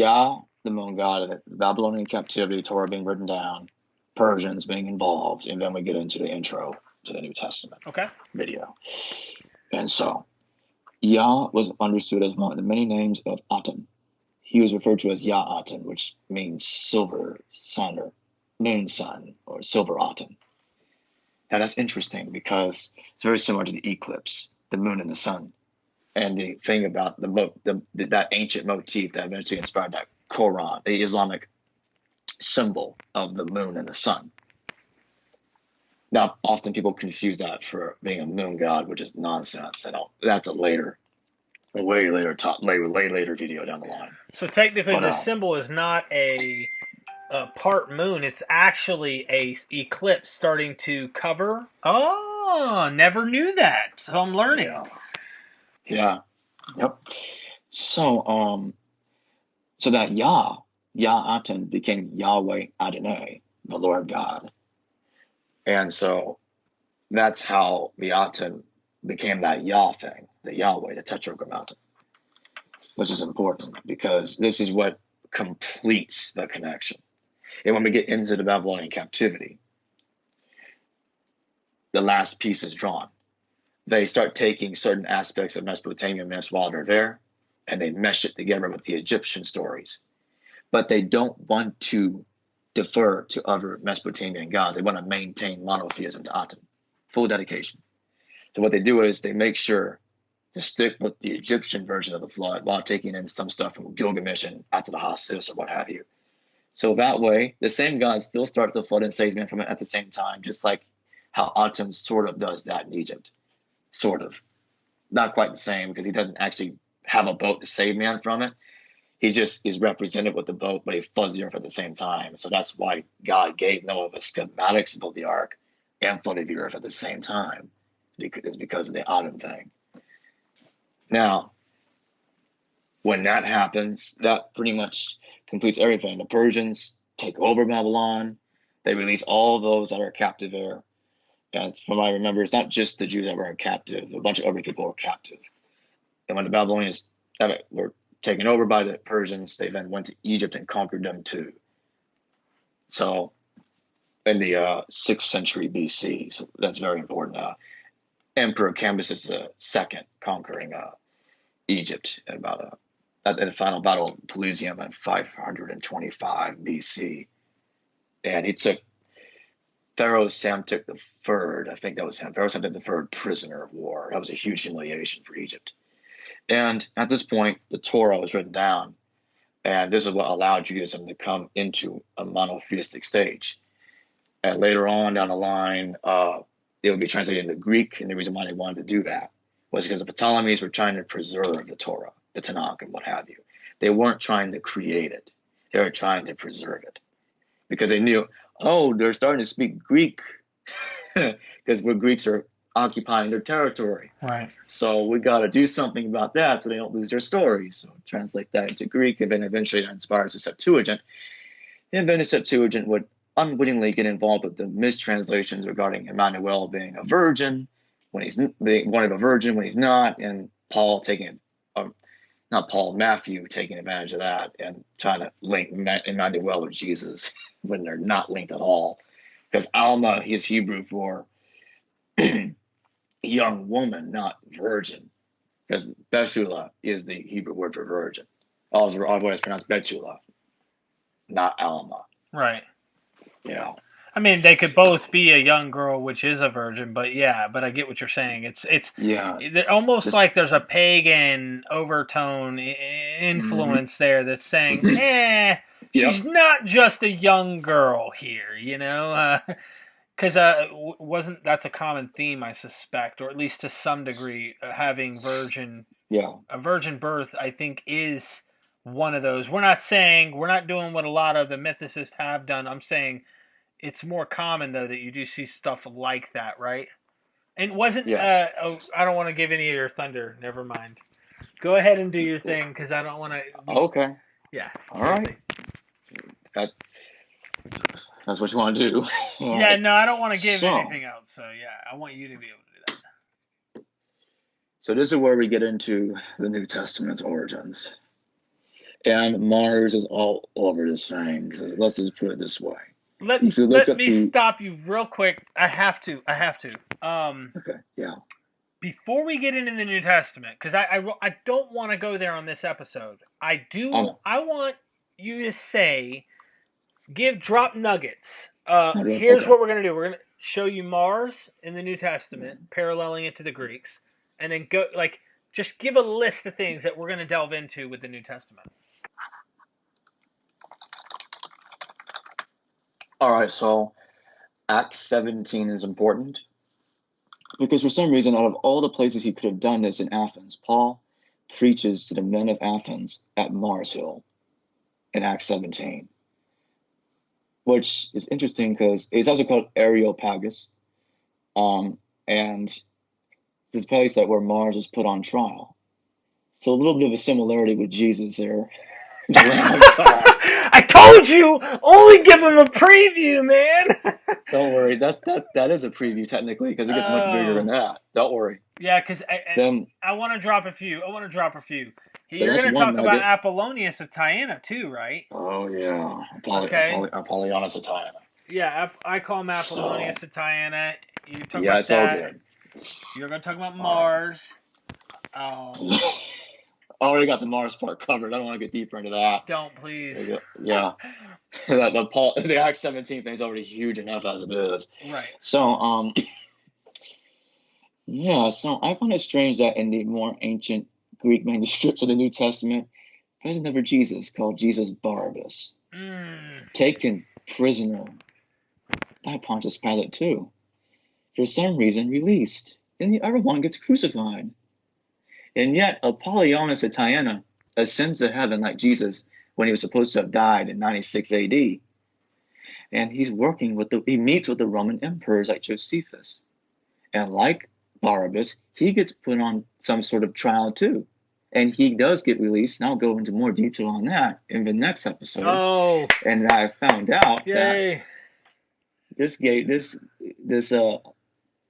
Yah, the moon god, the Babylonian captivity, Torah being written down, Persians being involved, and then we get into the intro to the New Testament video. And so, Yah was understood as one of the many names of Aten. He was referred to as Yah Aten, which means silver sun or moon sun or silver Aten. Now that's interesting because it's very similar to the eclipse, the moon and the sun. And the thing about that ancient motif that eventually inspired that Quran, the Islamic symbol of the moon and the sun. Now, often people confuse that for being a moon god, which is nonsense. That's a way later video down the line. So technically, the symbol is not a part moon. It's actually a eclipse starting to cover. Oh, never knew that. So I'm learning. Yeah. Yep. So that Yah Aten became Yahweh Adonai, the Lord God. And so that's how the Aten became that Yah thing, the Yahweh, the Tetragrammaton, which is important because this is what completes the connection. And when we get into the Babylonian captivity, the last piece is drawn. They start taking certain aspects of Mesopotamian myths while they're there, and they mesh it together with the Egyptian stories. But they don't want to defer to other Mesopotamian gods. They want to maintain monotheism to Aten, full dedication. So what they do is they make sure to stick with the Egyptian version of the flood while taking in some stuff from Gilgamesh and Atrahasis or what have you. So that way, the same God still starts the flood and saves man from it at the same time, just like how Aten sort of does that in Egypt. Sort of. Not quite the same because he doesn't actually have a boat to save man from it. He just is represented with the boat, but he floods the earth at the same time. So that's why God gave Noah the schematics to build the ark and flooded the earth at the same time. It's because of the Aten thing. Now, when that happens, that pretty much completes everything. The Persians take over Babylon. They release all those that are captive there. And from what I remember, it's not just the Jews that were captive. A bunch of other people were captive. And when the Babylonians were taken over by the Persians, they then went to Egypt and conquered them too. So in the 6th century BC, so that's very important. Emperor Cambyses II conquering Egypt at the final battle of Pelusium in 525 BC. And he took Pharaoh Psamtik III, I think that was him. Pharaoh Psamtik III, prisoner of war. That was a huge humiliation for Egypt. And at this point, the Torah was written down. And this is what allowed Judaism to come into a monotheistic stage. And later on down the line, it would be translated into Greek, and the reason why they wanted to do that was because the Ptolemies were trying to preserve the Torah, the Tanakh, and what have you. They weren't trying to create it. They were trying to preserve it. Because they knew, oh, they're starting to speak Greek, because where Greeks are occupying their territory. Right. So we got to do something about that so they don't lose their stories. So translate that into Greek, and then eventually that inspires the Septuagint. And then the Septuagint would unwittingly get involved with the mistranslations regarding Emmanuel being a virgin when he's one of a virgin when he's not, and Matthew taking advantage of that and trying to link Emmanuel with Jesus when they're not linked at all. Because Alma is Hebrew for young woman, not virgin. Because Betula is the Hebrew word for virgin. Otherwise pronounced Betula, not Alma. Right. Yeah. I mean, they could both be a young girl, which is a virgin, but I get what you're saying. It's almost like there's a pagan overtone influence there that's saying, she's not just a young girl here, because that's a common theme, I suspect, or at least to some degree, having a virgin birth, I think, is one of those. We're not doing what a lot of the mythicists have done. I'm saying it's more common, though, that you do see stuff like that, right? And wasn't... Yes. I don't want to give any of your thunder. Never mind. Go ahead and do your thing, because I don't want to... Okay. Yeah. All right. That's what you want to do. Yeah, no, I don't want to give anything else. So, yeah, I want you to be able to do that. So this is where we get into the New Testament's origins. And Mars is all over this thing. So let's just put it this way. Let me stop you real quick. I have to. Okay, yeah. Before we get into the New Testament, because I don't want to go there on this episode. I want you to say, drop nuggets. Here's what we're going to do. We're going to show you Mars in the New Testament, paralleling it to the Greeks, and then just give a list of things that we're going to delve into with the New Testament. All right, so Acts 17 is important because for some reason, out of all the places he could have done this in Athens, Paul preaches to the men of Athens at Mars Hill in Acts 17, which is interesting because it's also called Areopagus, and this place where Mars was put on trial. So a little bit of a similarity with Jesus there. I told you, only give him a preview, man. Don't worry, that is a preview technically because it gets much bigger than that. Don't worry. Yeah, because I want to drop a few. So you're going to talk about Apollonius of Tyana too, right? Oh yeah, Apollonius of Tyana. Yeah, I call him Apollonius of Tyana. You talk about it's that. all good. You're going to talk about Mars. I already got the Mars part covered. I don't want to get deeper into that. Don't, please. Yeah. The Acts 17 thing is already huge enough as it is. Right. So, so I find it strange that in the more ancient Greek manuscripts of the New Testament, there's another Jesus called Jesus Barabbas, taken prisoner by Pontius Pilate too, for some reason released, and the other one gets crucified. And yet, Apollonius of Tyana ascends to heaven like Jesus when he was supposed to have died in 96 AD. And he meets with the Roman emperors like Josephus. And like Barabbas, he gets put on some sort of trial too. And he does get released, and I'll go into more detail on that in the next episode. Oh. And I found out that this allowed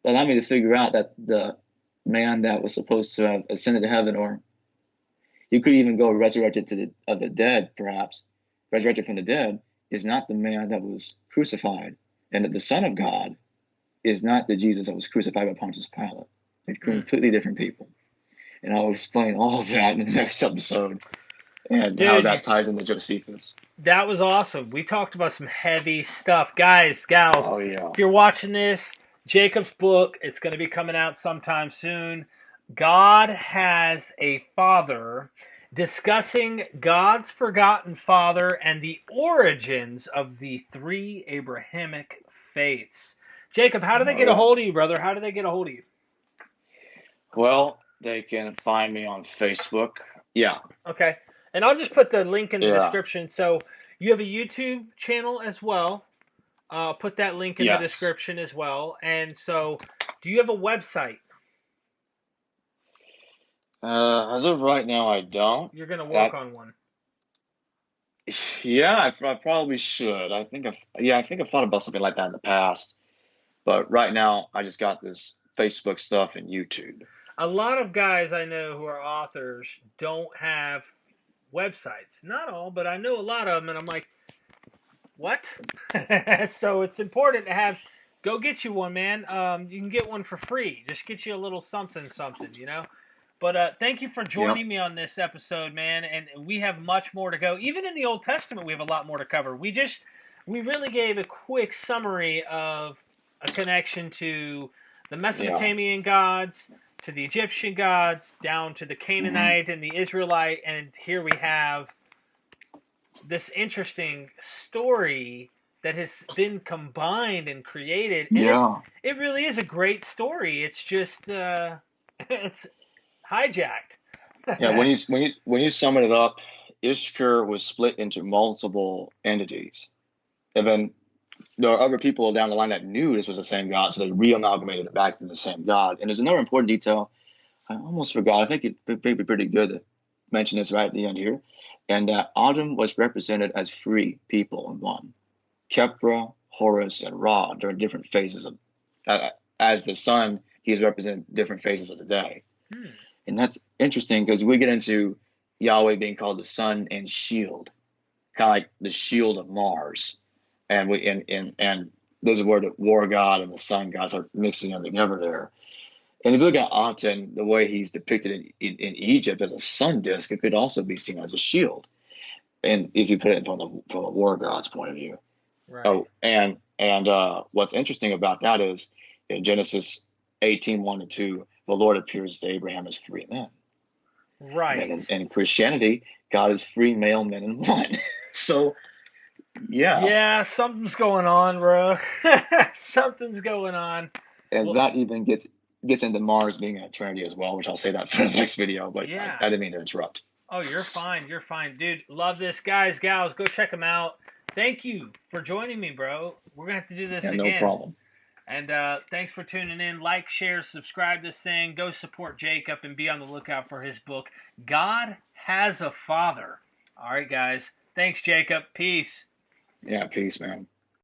me to figure out that the man that was supposed to have ascended to heaven, or you could even go resurrected of the dead, perhaps, resurrected from the dead, is not the man that was crucified, and that the Son of God is not the Jesus that was crucified by Pontius Pilate. They're completely different people. And I'll explain all of that in the next episode and how that ties into Josephus. That was awesome. We talked about some heavy stuff. Guys, gals, if you're watching this, Jacob's book, it's going to be coming out sometime soon. God has a father discussing God's forgotten father and the origins of the three Abrahamic faiths. Jacob, how do they get a hold of you, brother? How do they get a hold of you? Well, they can find me on Facebook. Yeah. Okay. And I'll just put the link in the description. So you have a YouTube channel as well. Put that link in the description as well. And so, do you have a website? As of right now, I don't. You're going to work on one. Yeah, I probably should. I think I've thought about something like that in the past. But right now, I just got this Facebook stuff and YouTube. A lot of guys I know who are authors don't have websites. Not all, but I know a lot of them, and I'm like, what? So it's important to have. Go get you one, man. You can get one for free. Just get you a little something, you know. But thank you for joining me on this episode, man. And we have much more to go. Even in the Old Testament, we have a lot more to cover. We really gave a quick summary of a connection to the Mesopotamian gods, to the Egyptian gods, down to the Canaanite and the Israelite, and here we have this interesting story that has been combined and created. And it really is a great story. It's just it's hijacked. Yeah, when you sum it up, Ishkur was split into multiple entities, and then there are other people down the line that knew this was the same God, so they re-amalgamated it back to the same God. And there's another important detail I almost forgot. I think it'd be pretty good to mention this right at the end here. And Adam was represented as three people in one. Kepra, Horus, and Ra during different phases of, as the sun, he is represented different phases of the day. And that's interesting because we get into Yahweh being called the sun and shield, kind of like the shield of Mars. And there's a word, war god and the sun god, start mixing them together there. And if you look at Aten, the way he's depicted in Egypt as a sun disk, it could also be seen as a shield. And if you put it from a war god's point of view. Right. Oh, and what's interesting about that is in Genesis 18:1-2, the Lord appears to Abraham as three men. Right. And in Christianity, God is three male men in one. So, yeah. Yeah, something's going on, bro. Something's going on. And that even gets into Mars being a Trinity as well, which I'll say that for the next video, but I didn't mean to interrupt. Oh, you're fine. You're fine. Dude, love this. Guys, gals, go check them out. Thank you for joining me, bro. We're going to have to do this again. No problem. And thanks for tuning in. Like, share, subscribe this thing. Go support Jacob and be on the lookout for his book, God Has a Father. All right, guys. Thanks, Jacob. Peace. Yeah, peace, man.